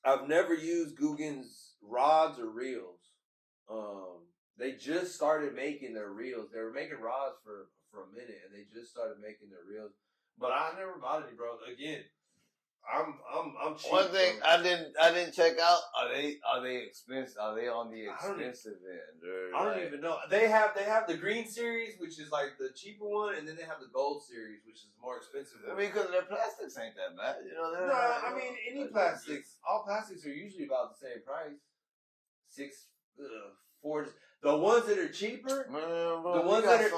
I've never used Guggen's rods or reels. They just started making their reels. They were making rods for a minute, and they just started making their reels. But I never bought any, bro. Again, I'm cheap. One thing bro. I didn't check out. Are they expensive? Are they on the expensive end? I don't even know. They have the green series, which is like the cheaper one, and then they have the gold series, which is the more expensive one. I mean, because their plastics ain't that bad, you know. Any plastics. All plastics are usually about the same price. 4. The ones that are cheaper. Man, bro, the ones that are.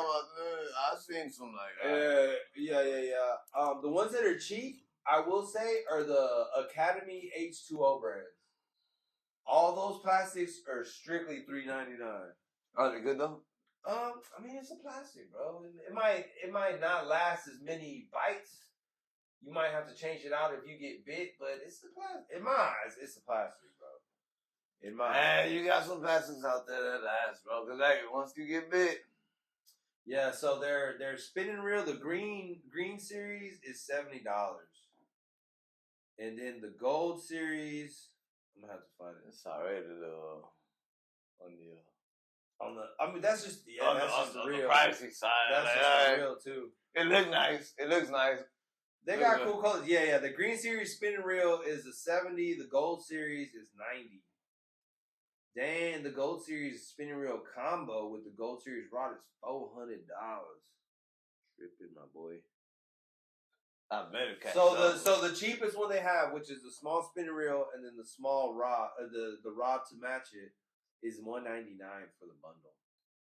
I've seen some like that. Yeah. The ones that are cheap, I will say, are the Academy H2O brands. All those plastics are strictly $3.99. Are they good though? I mean, it's a plastic, bro. It might not last as many bites. You might have to change it out if you get bit, but it's a plastic. In my eyes, it's a plastic, bro. In my eyes. You got some plastics out there that last, bro. Because once you get bit. Yeah, so their spinning reel, the green series is $70. And then the gold series, I'm gonna have to find it. It's already I mean, that's just the real pricey side. That's just the real too. It looks nice. They got cool colors. Yeah. The green series spinning reel is a 70. The gold series is 90. Then the gold series spinning reel combo with the gold series rod is $400. Tripping, my boy. I better catch So the cheapest one they have, which is the small spinning reel and then the small rod, the rod to match it, is $199 for the bundle.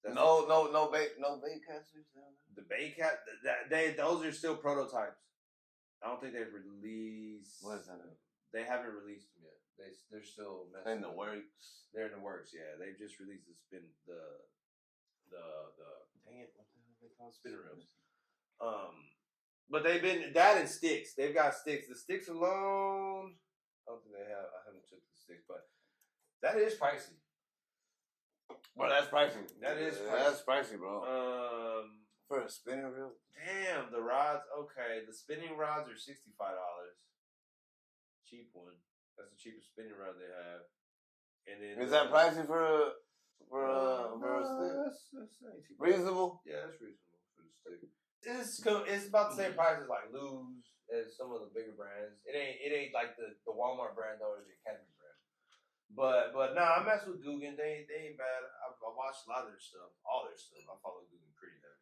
No bait casters. The bait cat, those are still prototypes. I don't think they've released. What is that? They haven't released them yet. They're still in the works. They're in the works. Yeah, they've just released the dang it, what the hell they call spinner reels? But they've been that and sticks. They've got sticks. The sticks alone, I don't think they have. I haven't checked the sticks, but that is pricey. Bro, that's pricey. That's pricey, bro. For a spinning reel. Damn, the rods. Okay, the spinning rods are $65. Cheap one. That's the cheapest spinning rod they have. And then is that pricey for a stick? That's reasonable. Yeah, that's reasonable for the stick. It's about the same price as like Luz, as some of the bigger brands. It ain't like the Walmart brand or the Academy brand. But nah, I mess with Guggen. They ain't bad. I watched a lot of their stuff, all their stuff. I follow Guggen pretty heavy.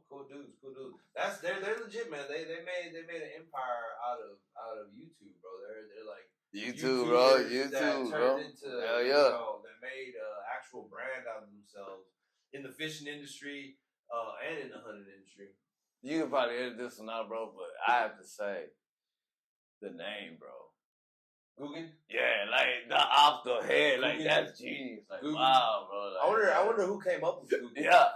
Cool dudes. They're legit, man. They made an empire out of YouTube, bro. They're like YouTube, bro. Hell yeah. That made an actual brand out of themselves in the fishing industry and in the hunting industry. You can probably edit this one out, bro, but I have to say the name, bro. Guggen? Yeah, like off the head, like Guggen. That's genius. Like Guggen. wow, bro. Like, I wonder who came up with Guggen. Yeah.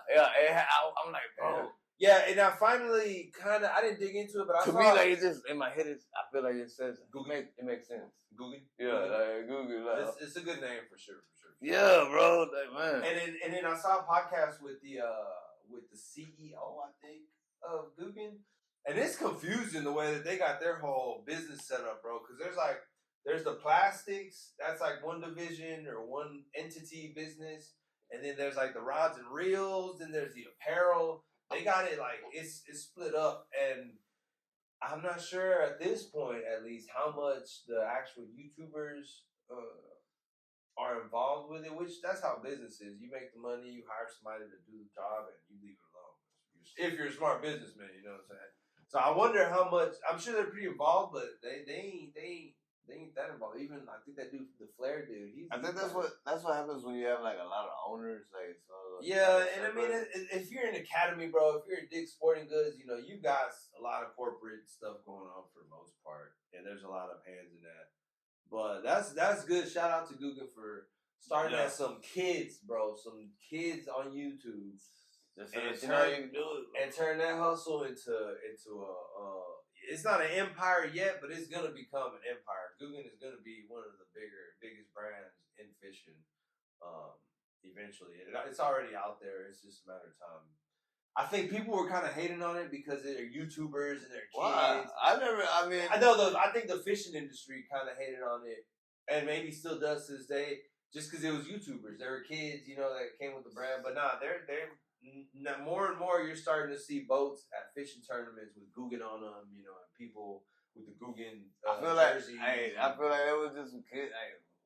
I'm like, bro. Yeah, and I finally I didn't dig into it, but I to saw me, like it just in my head, I feel like it says it makes sense. Guggen. Yeah, like Guggen. Like, it's a good name for sure. Yeah, bro. Like, man. And then I saw a podcast with the CEO, I think, of Guggen, and it's confusing the way that they got their whole business set up, bro. Because there's the plastics, that's like one division or one entity business, and then there's like the rods and reels, then there's the apparel. They got it like it's split up, and I'm not sure at this point, at least, how much the actual YouTubers are involved with it. Which that's how business is. You make the money, you hire somebody to do the job, and you leave it alone. If you're a smart businessman, you know what I'm saying. So I wonder how much. I'm sure they're pretty involved, but they ain't They ain't that involved. Even I think that dude, the Flair dude. I think that's what happens when you have like a lot of owners. Like yeah, and I mean, if you're an academy, bro, if you're at Dick's Sporting Goods, you know you got a lot of corporate stuff going on for the most part, and there's a lot of hands in that. But that's good. Shout out to Guga for starting at some kids, bro, some kids on YouTube. And turn that hustle into a it's not an empire yet, but it's gonna become an empire. Guggen is gonna be one of the biggest brands in fishing, eventually. It's already out there. It's just a matter of time. I think people were kind of hating on it because they're YouTubers and they're kids. I think the fishing industry kind of hated on it, and maybe still does to this day, just because it was YouTubers. They were kids, that came with the brand. But nah, they're now more and more you're starting to see boats at fishing tournaments with Guggen on them, and people with the Guggen jerseys. I feel like they was just some kids.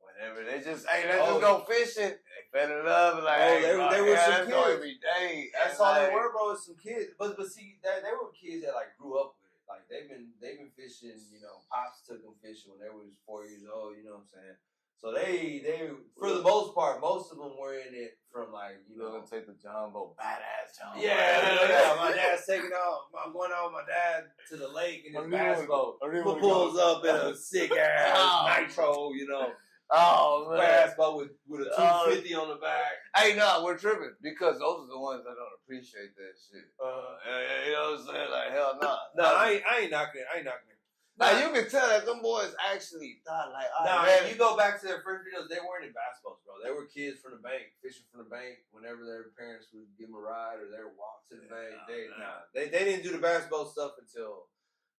Whatever. They just, let's just go fishing. They fell in love. Like, they were some kids. Every day. That's all they were, bro. Is some kids. But see, they were kids that like grew up with it. Like they've been fishing. Pops took them fishing when they was 4 years old. You know what I'm saying? So they for the most part, most of them were in it from like gonna take the jumbo, badass jumbo. Yeah. My dad's taking out. I'm going out with my dad to the lake in his bass boat. Who pulls up in a sick ass nitro, Oh man, bass boat with a 250 on the back. Hey, no, we're tripping because those are the ones that don't appreciate that shit. You know what I'm saying? Like hell no. No, I ain't knocking it. Now you can tell that them boys actually thought like. You go back to their first videos, they weren't in bass boats, bro. They were kids from the bank, fishing from the bank. Whenever their parents would give them a ride or they would walk to the bank, they didn't do the bass boat stuff until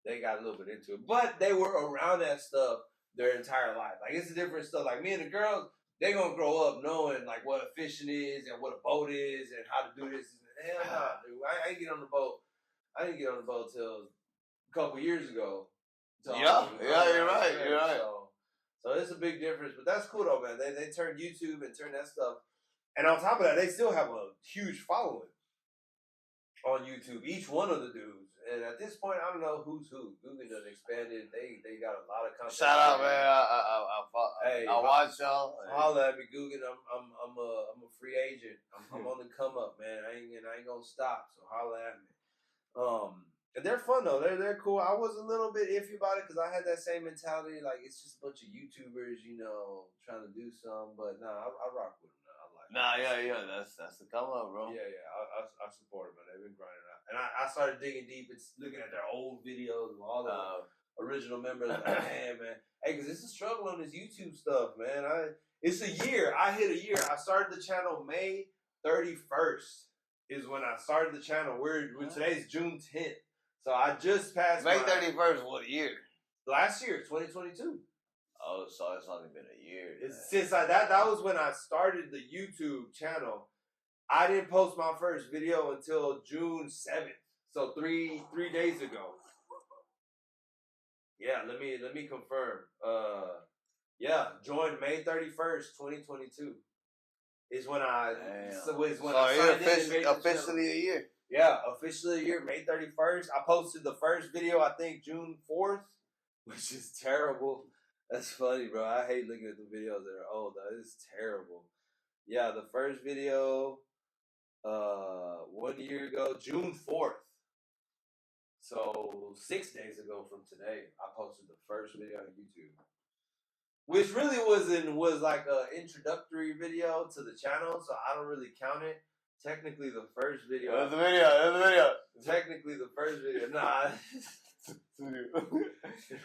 they got a little bit into it. But they were around that stuff their entire life. Like it's a different stuff. Like me and the girls, they gonna grow up knowing like what fishing is and what a boat is and how to do this. Hell no, dude. I ain't get on the boat. I didn't get on the boat till a couple years ago. Yeah, you're right. So it's a big difference, but that's cool though, man. They turned YouTube and turned that stuff, and on top of that, they still have a huge following on YouTube. Each one of the dudes, and at this point, I don't know who's who. Google done expanded. They got a lot of content. Shout out, man! I watch y'all. Holla at me, Google. I'm a free agent. I'm on the come up, man. I ain't gonna stop. So holla at me. And they're fun though. They're cool. I was a little bit iffy about it because I had that same mentality. Like it's just a bunch of YouTubers, trying to do something. But nah, I rock with them. I like. Yeah. That's the come up, bro. Yeah. I support them, man. They've been grinding out. And I started digging deep. It's looking at their old videos of all the original members. Like, man. Hey, because it's a struggle on this YouTube stuff, man. It's a year. I hit a year. I started the channel May 31st. Is when I started the channel. Today's June 10th. So I just passed May 31st, what year? Last year, 2022. Oh, so it's only been a year. That was when I started the YouTube channel. I didn't post my first video until June 7th. So three days ago. Yeah, let me confirm. Joined May 31st, 2022. Is when I officially a year. Yeah, officially a year, May 31st. I posted the first video, I think, June 4th, which is terrible. That's funny, bro. I hate looking at the videos that are old, though. It's terrible. Yeah, the first video, 1 year ago, June 4th. So 6 days ago from today, I posted the first video on YouTube. Which really was like an introductory video to the channel, so I don't really count it. Technically, the first video. There's the video. Technically, the first video. Nah.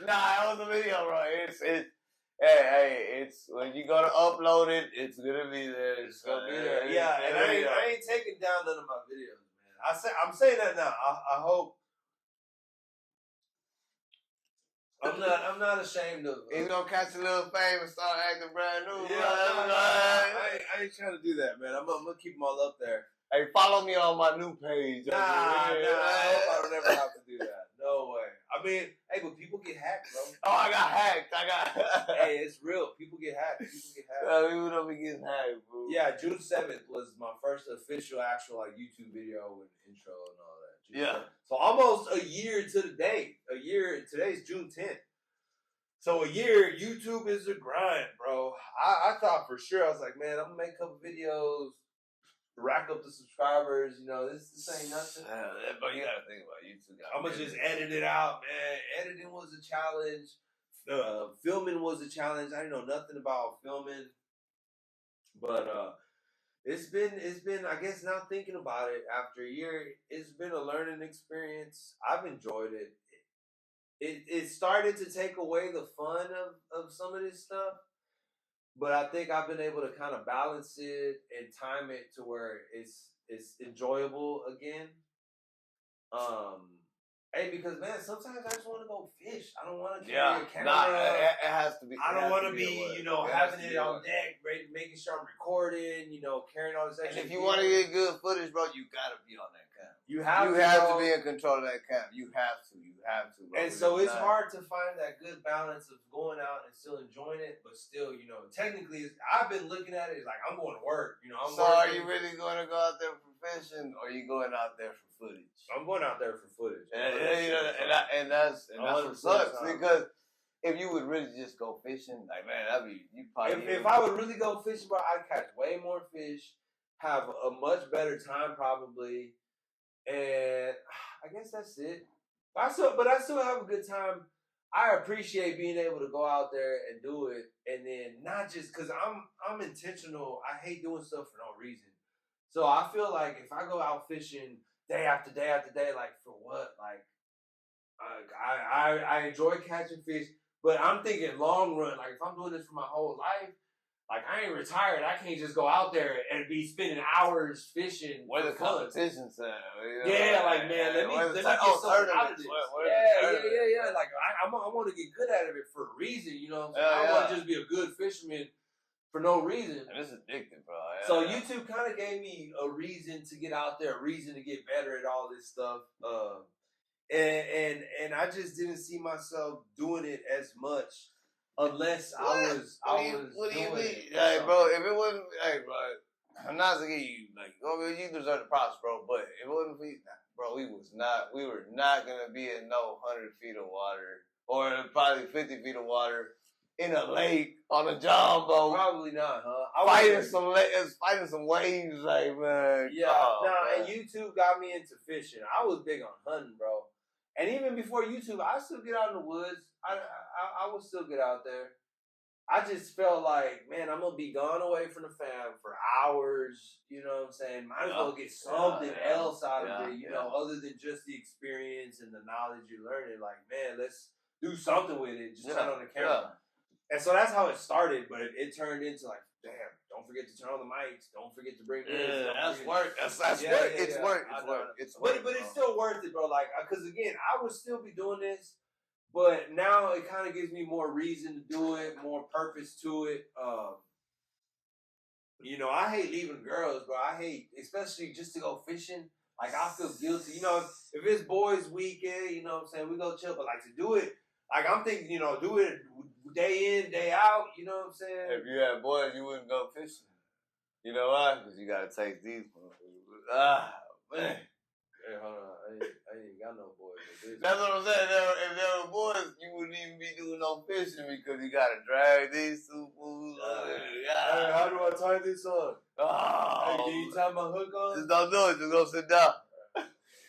That was the video, bro. It's when you go to upload it, it's gonna be there. It's gonna be there. Yeah, and I ain't taking down none of my videos, man. I'm saying that now. I hope. I'm not ashamed of. He's gonna catch a little fame and start acting brand new. Yeah, I ain't trying to do that, man. I'm gonna keep them all up there. Hey, follow me on my new page. Nah, I hope I don't ever have to do that. No way. I mean, hey, but people get hacked, bro. Oh, I got hacked. Hey, it's real. People get hacked. People don't be getting hacked, bro. Yeah, June 7th was my first official, actual YouTube video with intro and all that. Yeah. So almost a year to the day. Today's June 10th. So a year, YouTube is a grind, bro. I thought for sure, I was like, man, I'm gonna make a couple videos, rack up the subscribers. You know, this ain't nothing. But you gotta think about YouTube. I'm gonna just edit it out, man. Editing was a challenge. Filming was a challenge. I didn't know nothing about filming, but it's been. I guess now thinking about it after a year, it's been a learning experience. I've enjoyed it. It started to take away the fun of some of this stuff, but I think I've been able to kind of balance it and time it to where it's enjoyable again. Hey, because man, sometimes I just want to go fish. I don't want to carry a camera. It has to be. I don't want to be, having it on deck, making sure I'm recording. Carrying all this extra. And if you want to get good footage, bro, you gotta be on that camera. You have to be in control of that camera. You have to, bro. And so it's hard to find that good balance of going out and still enjoying it, but still, technically, I've been looking at it as like I'm going to work. I'm so working. Are you really going to go out there for fishing, or are you going out there for footage? I'm going out there for footage. And that's what sucks, because if you would really just go fishing, like, man, that'd be, you probably. If I would really go fishing, bro, I'd catch way more fish, have a much better time probably, and I guess that's it. But I still have a good time. I appreciate being able to go out there and do it, and then not just because I'm intentional. I hate doing stuff for no reason. So I feel like if I go out fishing day after day after day, like for what? Like I enjoy catching fish, but I'm thinking long run. Like if I'm doing this for my whole life, like I ain't retired. I can't just go out there and be spending hours fishing. Where the competition's at? Yeah, like man, let me get something out of this. Yeah. Like I want to get good at it for a reason. You know what I'm saying? I don't want to just be a good fisherman for no reason. And it's addictive, bro. Yeah, so YouTube kind of gave me a reason to get out there, a reason to get better at all this stuff. And I just didn't see myself doing it as much unless What do you mean? Hey, bro, if it wasn't, bro, I'm not gonna give you you deserve the props, bro. But if it wasn't for you, bro, we were not gonna be in no 100 feet of water or probably 50 feet of water in a lake on a John boat. Probably not, huh? Fighting some waves, like, man. Yeah, and YouTube got me into fishing. I was big on hunting, bro. And even before YouTube, I still get out in the woods. I would still get out there. I just felt like, man, I'm gonna be gone away from the fam for hours. You know what I'm saying? Might as well get something else out of it, other than just the experience and the knowledge you're learning. Like, man, let's do something with it. Just turn on the camera. And so that's how it started, but it turned into like, damn, don't forget to turn on the mics. Don't forget to bring this. Yeah, that's work. That's work. It's work. It's work. But it's still worth it, bro. Like, because again, I would still be doing this, but now it kind of gives me more reason to do it, more purpose to it. I hate leaving girls, bro. I hate, especially just to go fishing. Like, I feel guilty. If it's boys' weekend, you know what I'm saying, we go chill. But like to do it, like I'm thinking, do it day in, day out. You know what I'm saying? If you had boys, you wouldn't go fishing. You know why? Because you gotta take these motherfuckers. Man. Hey, hold on. I ain't got no boys. That's what I'm saying. If there were boys, you wouldn't even be doing no fishing because you gotta drag these two fools. Hey, how do I tie this on? Hey, can you tie my hook on? Just don't do it. Just go sit down.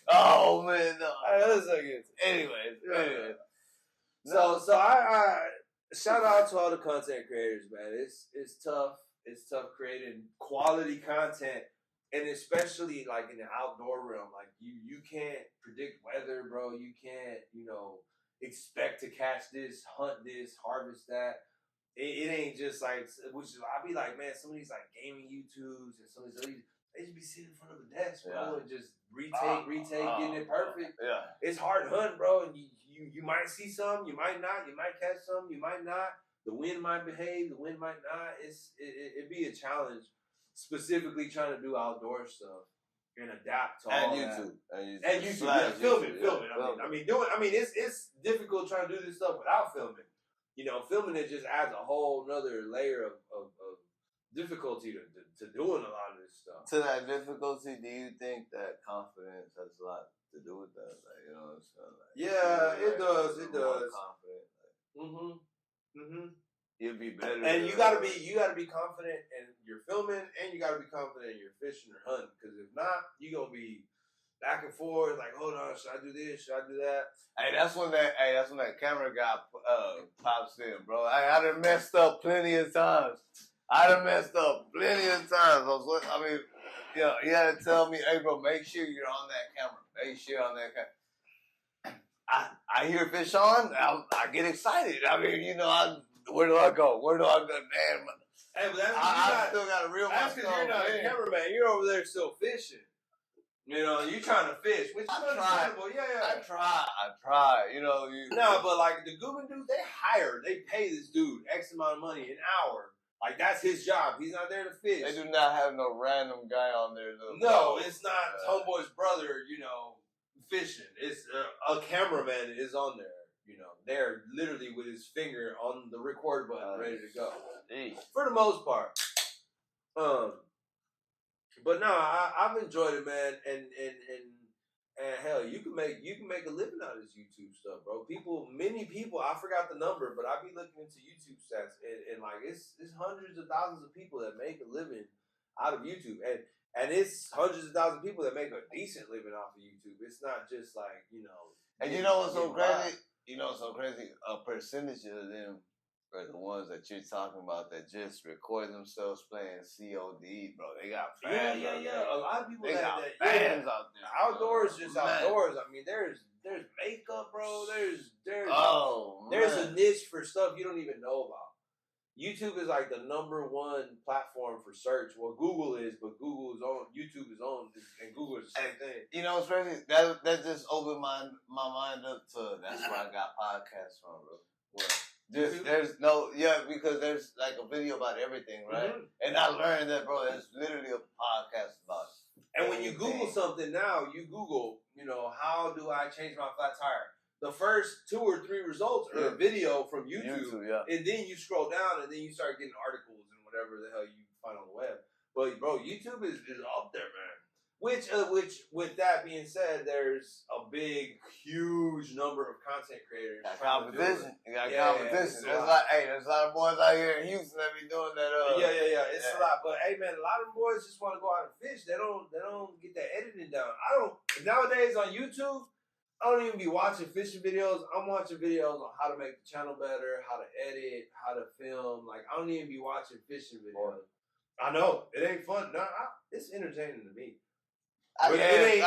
Oh man, no. Hey, let's second. Anyway. So I shout out to all the content creators, man. It's tough. It's tough creating quality content. And especially like in the outdoor realm, like you can't predict weather, bro. You can't, expect to catch this, hunt this, harvest that. It ain't just like, which is, I be like, man, some of these like gaming YouTubes and some of these, they just be sitting in front of the desk, bro, and just retake, getting it perfect. Yeah. It's hard hunt, bro, and you might see some, you might not, you might catch some, you might not. The wind might behave, the wind might not. It'd be a challenge. Specifically trying to do outdoor stuff and adapt to all YouTube. That. And YouTube. Yeah, filming. It's difficult trying to do this stuff without filming. Filming it just adds a whole nother layer of difficulty to doing a lot of this stuff. To that difficulty, do you think that confidence has a lot to do with that? Like, what I'm saying? Like, yeah, it does. It does. Confident. Mm-hmm. You'll be better. And you gotta be confident in your filming, and you gotta be confident in your fishing or hunting. Because if not, you gonna be back and forth. Like, hold on, should I do this? Should I do that? Hey, that's when that camera guy pops in, bro. I done messed up plenty of times. I mean, yeah, he had to tell me, hey, bro, make sure you're on that camera. Make sure on that camera. I hear fish on, I get excited. I mean, you know, where do I go? Damn. Hey, but I still got to reel myself in. That's because you're not a cameraman. You're over there still fishing. You know, you trying to fish, which is understandable. Yeah. I try. You know, no, but like the Goobin dude, they pay this dude X amount of money an hour. Like that's his job. He's not there to fish. They do not have no random guy on there. No, it's not homeboy's brother. You know, fishing. It's a cameraman is on there. You know, they're literally with his finger on the record button, ready to go. For the most part. But no, I've enjoyed it, man, and hell, you can make a living out of this YouTube stuff, bro. Many people, I forgot the number, but I be looking into YouTube stats, and like it's hundreds of thousands of people that make a living out of YouTube, and it's hundreds of thousands of people that make a decent living off of YouTube. It's not just like, you know. And you know what's so crazy? A percentage of them are the ones that you're talking about that just record themselves playing COD, bro. They got fans. Yeah. A lot of people got fans out there. Outdoors, just outdoors. I mean, there's makeup, bro. There's a niche for stuff you don't even know about. YouTube is like the #1 platform for search. Well, Google is, but YouTube is owned, and Google is the same thing. You know, it's crazy. That just opened my mind up to. That's where I got podcasts from, bro. What? Because there's like a video about everything, right? Mm-hmm. And I learned that, bro, there's literally a podcast about it. And when you Google something now, you Google, you know, how do I change my flat tire? The first 2 or 3 results are a video from YouTube, and then you scroll down, and then you start getting articles and whatever the hell you find on the web. But bro, YouTube is up there, man. Which, with that being said, there's a huge number of content creators. Got competition. You got competition. There's a lot of boys out here in Houston that be doing that. It's a lot. But hey, man, a lot of them boys just want to go out and fish. They don't get that editing down. Nowadays on YouTube, I don't even be watching fishing videos. I'm watching videos on how to make the channel better, how to edit, how to film. Like, I don't even be watching fishing videos. I know it ain't fun. No, it's entertaining to me. It ain't.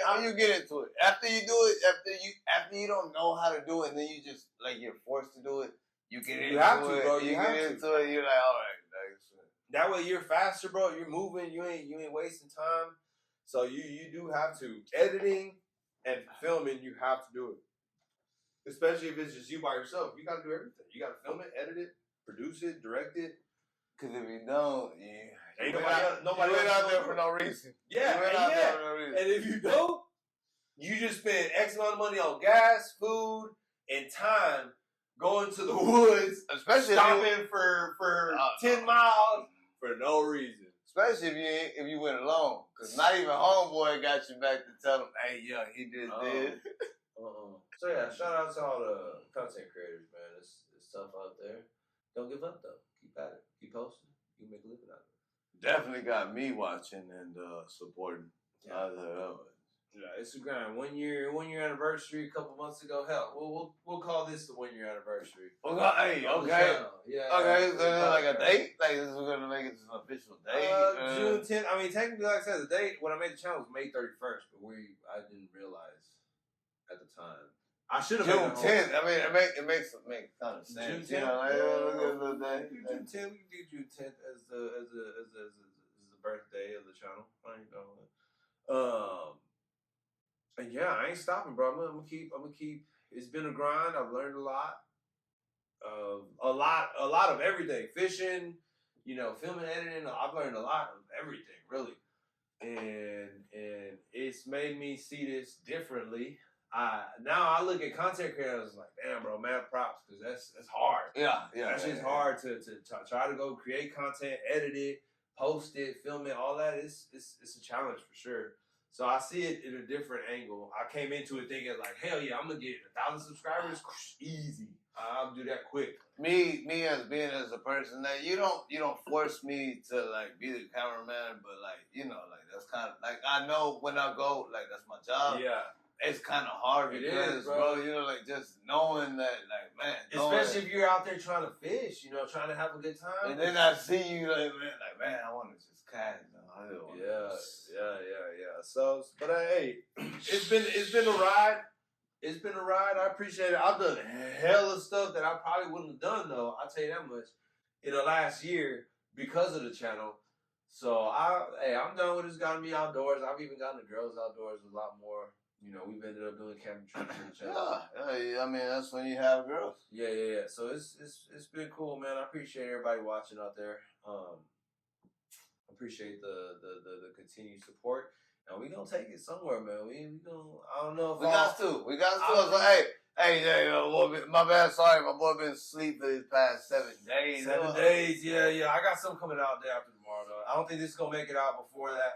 How you get into it? After you do it, after you don't know how to do it, and then you just like you're forced to do it. You get into it. You have to, bro. You get into it. You're like, all right. That way you're faster, bro. You're moving. You ain't wasting time. So you do have to editing and filming. You have to do it, especially if it's just you by yourself. You got to do everything. You got to film it, edit it, produce it, direct it. Because if you don't, ain't nobody out there for no reason. And if you don't, you just spend X amount of money on gas, food, and time going to the woods, especially stopping for 10 miles for no reason. Especially if you went alone, because not even homeboy got you back to tell him, hey, he did this. So yeah, shout out to all the content creators, man. It's tough out there. Don't give up though. Keep at it. Keep posting. You can make a living out of it. Definitely got me watching and supporting. Instagram 1 year anniversary a couple months ago. Hell, we'll call this the 1 year anniversary. Okay. Okay, so like a date? Like this is gonna make it an official date? June 10th. I mean, technically, like I said, the date when I made the channel was May 31st, but I didn't realize at the time. I should have June 10th. I mean, it makes kind of sense. June 10th. You know, like, June 10th. We can do June 10th as the birthday of the channel. And yeah, I ain't stopping, bro. I'm gonna keep. It's been a grind. I've learned a lot. A lot of everything. Fishing, filming, editing. I've learned a lot of everything, really. And it's made me see this differently. Now I look at content creators like, damn, bro, mad props, because that's hard. That's just hard to try to go create content, edit it, post it, film it, all that. It's a challenge for sure. So I see it in a different angle. I came into it thinking like, hell yeah, I'm gonna get 1,000 subscribers, easy. I'll do that quick. Me as being as a person that you don't force me to like be the cameraman, but like like that's kind of like I know when I go like that's my job. Yeah. It's kind of hard because, bro, like just knowing that, like, man. Especially if you're out there trying to fish, trying to have a good time. And then I see you, like, man, I want to just catch. Yeah. So, but hey, it's been a ride. It's been a ride. I appreciate it. I've done hella stuff that I probably wouldn't have done, though. I'll tell you that much. In the last year because of the channel. So, I'm done with It's Gotta Be Outdoors. I've even gotten the girls outdoors a lot more. We've ended up doing camping trips in the channel. Yeah, I mean, that's when you have girls. Yeah. So it's been cool, man. I appreciate everybody watching out there. Appreciate the continued support. And we gonna take it somewhere, man. We gonna. I don't know if we got to. Hey, my bad. Sorry, my boy been asleep for these past 7 days. 7 days, yeah. I got something coming out day after tomorrow, though. I don't think this is gonna make it out before that.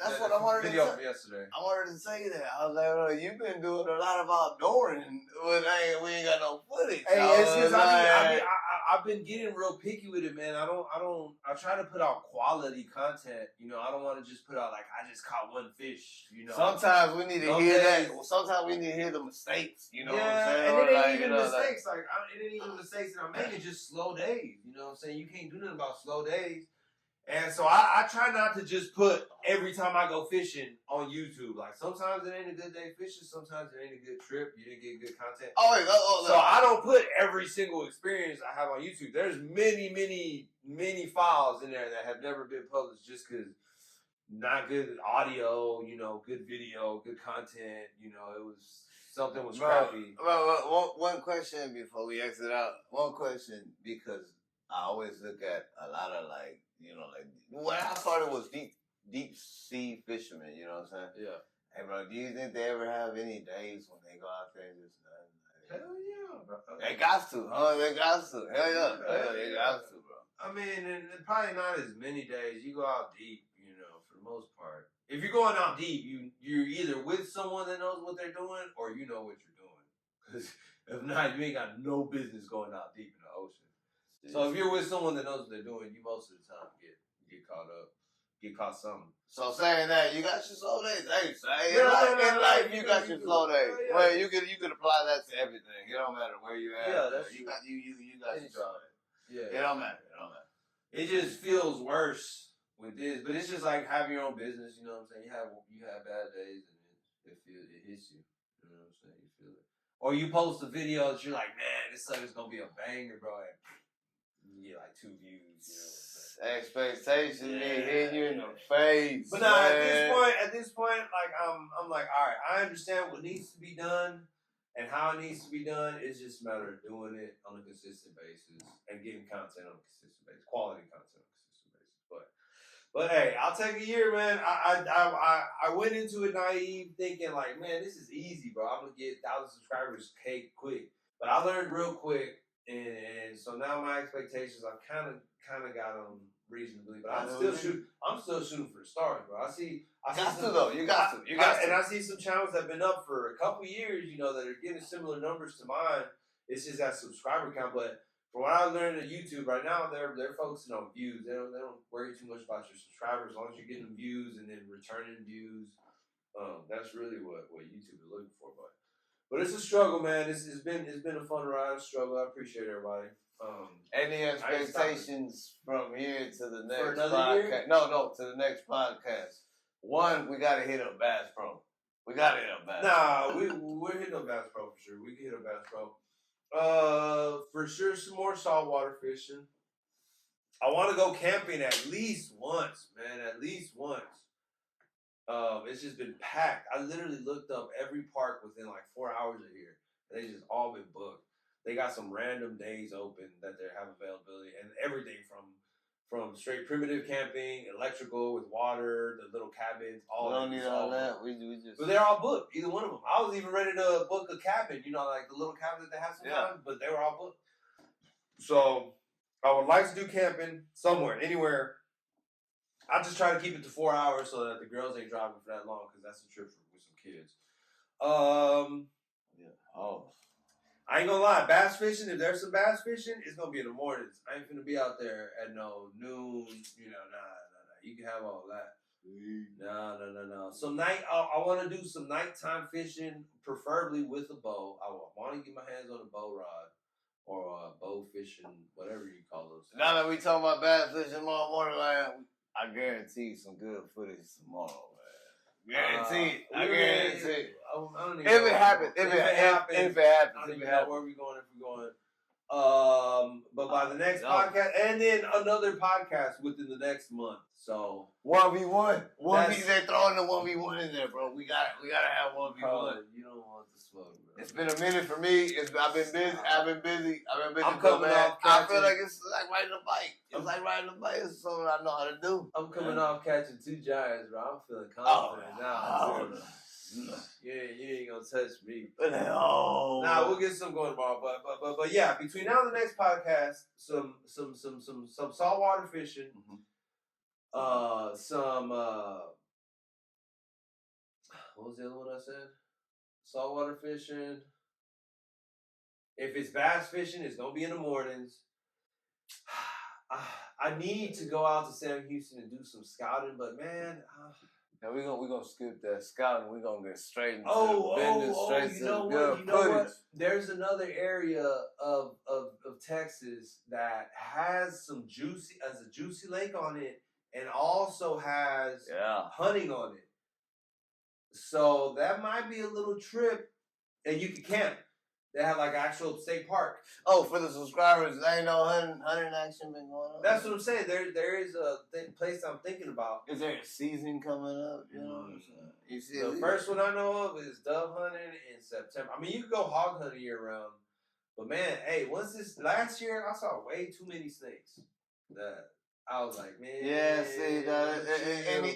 That's what I wanted to say. Yesterday. I wanted to say that. I was like, well, you've been doing a lot of outdooring, but we ain't got no footage. Hey, it's just I've been getting real picky with it, man. I try to put out quality content. I don't want to just put out like I just caught one fish. Sometimes we need to hear that. Sometimes we need to hear the mistakes. You know what I'm saying? And it ain't even mistakes. It ain't even mistakes that I'm making. Just slow days. You know what I'm saying? You can't do nothing about slow days. And so I try not to just put every time I go fishing on YouTube. Like sometimes it ain't a good day fishing, sometimes it ain't a good trip. You didn't get good content. So I don't put every single experience I have on YouTube. There's many files in there that have never been published just because not good audio, good video, good content. Something was crappy. One question before we exit out. One question because I always look at a lot of like when I started was deep sea fishermen, you know what I'm saying? Yeah. Hey, bro, do you think they ever have any days when they go out there and just hell yeah, bro. They got to, huh? They got to. Hell yeah. They got to, bro. I mean, and probably not as many days. You go out deep, for the most part. If you're going out deep, you're either with someone that knows what they're doing or you know what you're doing. Because if not, you ain't got no business going out deep in the ocean. So if you're with someone that knows what they're doing, you most of the time get caught up, get caught something. So saying that, you got your slow days. Hey, in life, you got your slow days. Yeah. Well, you could apply that to everything. It don't matter where you at. Yeah, that's you got your slow days. Yeah, it don't matter. It just feels worse with this, but it's just like having your own business. You know what I'm saying? You have bad days, and it hits you. You know what I'm saying? You feel it. Or you post a video that you're like, man, this sucker's gonna be a banger, bro. You get like 2 views, Expectations hitting you in the face. But nah, at this point, like I'm like, all right, I understand what needs to be done and how it needs to be done. It's just a matter of doing it on a consistent basis and getting content on a consistent basis, quality content on a consistent basis. But hey, I'll take a year, man. I went into it naive, thinking like, man, this is easy, bro. I'm gonna get 1,000 subscribers quick. But I learned real quick. And so now my expectations, I've kind of got them reasonably, but I'm still shooting for the stars, bro. You got to. And I see some channels that have been up for a couple years, that are getting similar numbers to mine. It's just that subscriber count. But from what I learned at YouTube right now, they're focusing on views. They don't worry too much about your subscribers as long as you're getting views and then returning views. That's really what YouTube is looking for, But it's a struggle, man. It's been a fun ride, a struggle. I appreciate everybody. Any expectations from here to the next podcast? Year? No, to the next podcast. One, we gotta hit up Bass Pro. Nah, we're hitting up Bass Pro for sure. We can hit up Bass Pro. For sure, some more saltwater fishing. I want to go camping at least once, man. At least once. It's just been packed. I literally looked up every park within like 4 hours of here. They just all been booked. They got some random days open that they have availability, and everything from straight primitive camping, electrical with water, the little cabins. We don't need all that. We just. But they're all booked. Either one of them. I was even ready to book a cabin. Like the little cabin that they have sometimes, but they were all booked. So I would like to do camping somewhere, anywhere. I just try to keep it to 4 hours so that the girls ain't driving for that long because that's a trip with some kids. I ain't gonna lie, bass fishing, if there's some bass fishing, it's gonna be in the mornings. I ain't finna be out there at no noon, nah. You can have all that. No. Some night, I wanna do some nighttime fishing, preferably with a bow. I wanna get my hands on a bow rod or bow fishing, whatever you call those. Now that we talking about bass fishing tomorrow morning, I guarantee some good footage tomorrow. Guaranteed. I guarantee. I don't even if know. It happens. If it happens. I don't even know where we're going if we're going. But by the next podcast, and then another podcast within the next month. So 1v1. They're throwing the 1v1 in there, bro. We gotta have 1v1. You don't want the smoke, bro. It's been a minute for me. I've been busy. I'm coming off. I feel like it's like riding a bike. It's like riding a bike. It's something I know how to do. I'm coming off catching 2 giants, bro. I'm feeling confident now. You ain't gonna touch me. No. Nah, we'll get some going tomorrow. But yeah, between now and the next podcast, some saltwater fishing. Some what was the other one I said? Saltwater fishing. If it's bass fishing, it's gonna be in the mornings. I need to go out to Sam Houston and do some scouting, but man. Now we're gonna skip that scouting. We're gonna get straight into you know what? There's another area of Texas that has a juicy lake on it, and also has hunting on it. So that might be a little trip, and you can camp. They have like actual state park. Oh, for the subscribers, there ain't no hunting action been going on. That's what I'm saying. There is a place I'm thinking about. Is there a season coming up? You know what I'm saying? You see, the first one I know of is dove hunting in September. I mean, you can go hog hunting year round, but man, hey, last year I saw way too many snakes. That I was like, man. Yeah, see,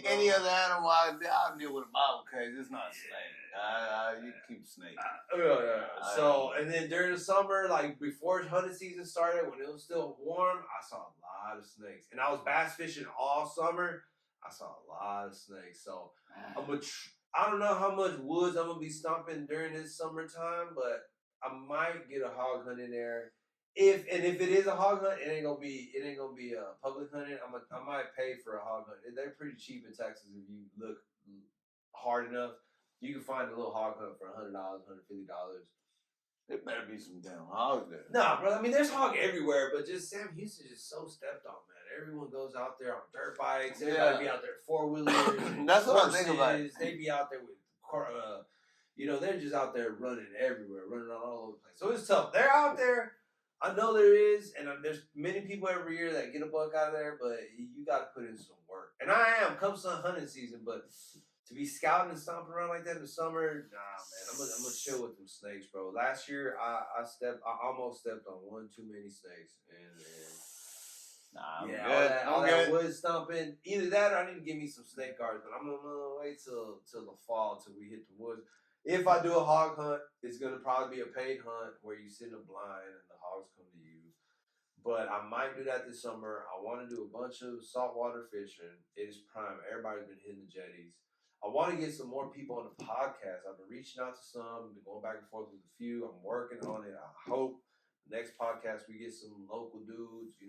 any other animal, I'll deal with a bobble cage. It's not a snake. You keep snake. So, and then during the summer, like before hunting season started, when it was still warm, I saw a lot of snakes. And I was bass fishing all summer. I saw a lot of snakes. So, I don't know how much woods I'm gonna be stomping during this summertime, but I might get a hog hunt in there. If it is a hog hunt, it ain't gonna be a public hunting. I might pay for a hog hunt. They're pretty cheap in Texas if you look hard enough. You can find a little hog hunt for $100, $150. There better be some damn hogs there. Nah, bro. I mean, there's hog everywhere, but just Sam Houston is just so stepped on, man. Everyone goes out there on dirt bikes. Everybody be out there 4-wheelers. That's what I think about. They be out there with they're just out there running everywhere, running all over the place. So it's tough. They're out there. I know there is, and there's many people every year that get a buck out of there, but you got to put in some work. And I am, come hunting season, but to be scouting and stomping around like that in the summer, nah, man, I'm gonna chill with them snakes, bro. Last year, I almost stepped on one too many snakes, all that wood stomping. Either that, or I need to give me some snake guards, but I'm gonna wait till the fall till we hit the woods. If I do a hog hunt, it's gonna probably be a paid hunt where you sit in a blind and the hogs come to you. But I might do that this summer. I want to do a bunch of saltwater fishing. It is prime. Everybody's been hitting the jetties. I want to get some more people on the podcast. I've been reaching out to some, been going back and forth with a few. I'm working on it. I hope the next podcast we get some local dudes,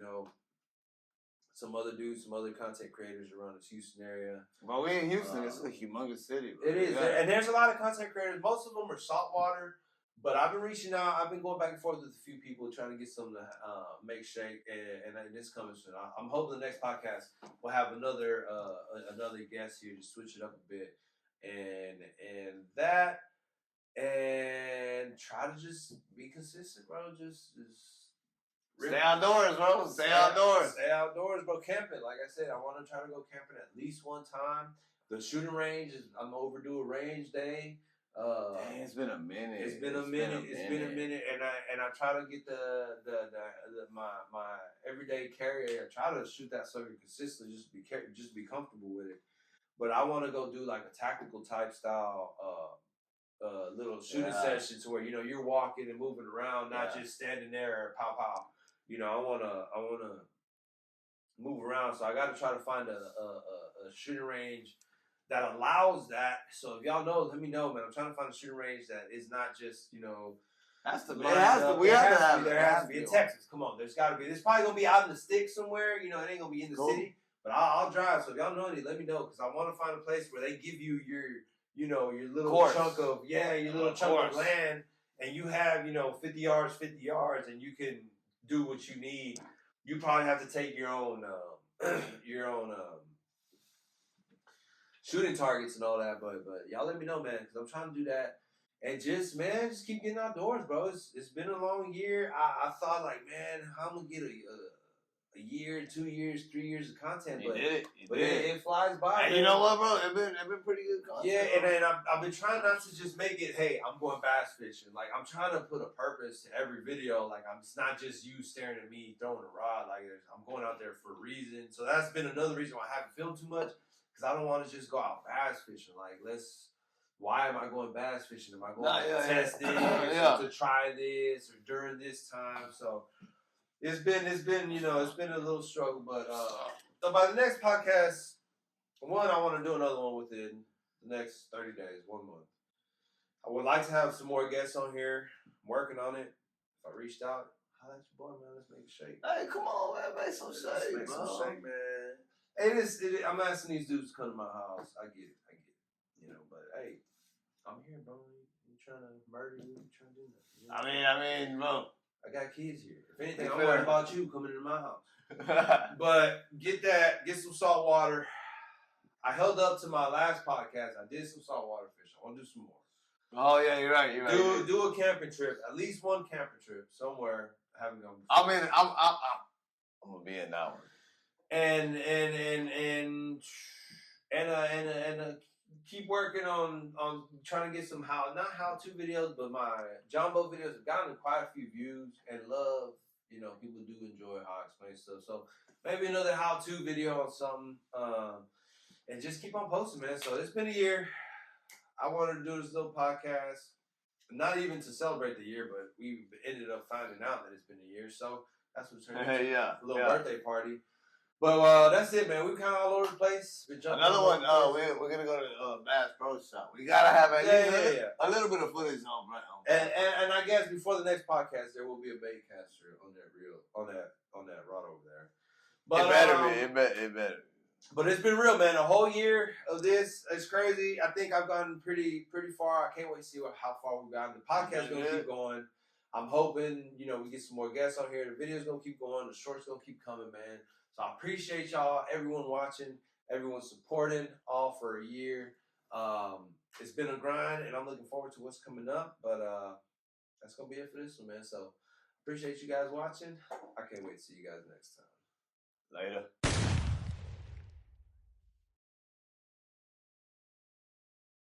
some other dudes, some other content creators around this Houston area. Well, we in Houston. It's a humongous city, bro. It is. And there's a lot of content creators. Most of them are saltwater. But I've been reaching out. I've been going back and forth with a few people trying to get something to make shake. And this coming soon. I'm hoping the next podcast will have another guest here to switch it up a bit. And try to just be consistent, bro. Just stay outdoors, bro. Stay outdoors. Stay outdoors, bro. Camping. Like I said, I want to try to go camping at least one time. The shooting range I'm overdue a range day. Dang, it's been a minute. It's been a minute, and I try to get my everyday carry. I try to shoot that sucker consistently, just be comfortable with it. But I want to go do like a tactical type style little shooting session to where you're walking and moving around, not just standing there pow pow. I wanna move around, so I got to try to find a shooting range that allows that. So if y'all know, let me know, man. I'm trying to find a shooting range that is not just, There has to be in Texas. Come on, there's got to be. There's probably gonna be out in the sticks somewhere. You know, it ain't gonna be in the city. But I'll drive. So if y'all know any, let me know because I want to find a place where they give you your little chunk of of land, and you have 50 yards, and you can do what you need. You probably have to take your own shooting targets and all that. But y'all let me know, man, because I'm trying to do that. And just keep getting outdoors, bro. It's been a long year. I thought like, man, how I'm gonna get a year, 2 years, 3 years of content, but it flies by. And you know what, bro? It been pretty good content. Yeah, and I've been trying not to just make it, hey, I'm going bass fishing. Like I'm trying to put a purpose to every video. Like it's not just you staring at me throwing a rod. Like I'm going out there for a reason. So that's been another reason why I haven't filmed too much because I don't want to just go out bass fishing. Like why am I going bass fishing? Am I going to test this to try this or during this time? So. It's been a little struggle, but so by the next podcast, I want to do another one within the next 30 days, 1 month. I would like to have some more guests on here. I'm working on it. If I reached out, holla at your boy, man. Let's make a shake. Hey, come on, man. Make some shake, Make some shake, man. Hey, I'm asking these dudes to come to my house. I get it. But hey, I'm here, bro. You trying to murder you? You trying to do nothing? I mean, bro. I got kids here. If anything, I'm worried about you coming into my house. But get some salt water. I held up to my last podcast. I did some saltwater fishing. I want to do some more. Oh yeah, you're right. Do a camping trip. At least one camping trip somewhere. I haven't gone I before. mean, I'm gonna be in that one. And keep working on trying to get some not how-to videos, but my Jumbo videos have gotten quite a few views and love. People do enjoy how I explain stuff. So maybe another how-to video on something. And just keep on posting, man. So it's been a year. I wanted to do this little podcast, not even to celebrate the year, but we ended up finding out that it's been a year. So that's what turned into a little birthday party. But that's it, man. We're kind of all over the place. Another one. We're gonna go to Bass Pro Shop. We gotta have a little bit of footage on. And I guess before the next podcast, there will be a bait caster on that rod over there. But it better be. But it's been real, man. A whole year of this. It's crazy. I think I've gotten pretty far. I can't wait to see how far we've gotten. The podcast is gonna keep going. I'm hoping we get some more guests on here. The video's gonna keep going. The shorts gonna keep coming, man. So I appreciate y'all, everyone watching, everyone supporting, all for a year. It's been a grind, and I'm looking forward to what's coming up. But that's going to be it for this one, man. So appreciate you guys watching. I can't wait to see you guys next time. Later.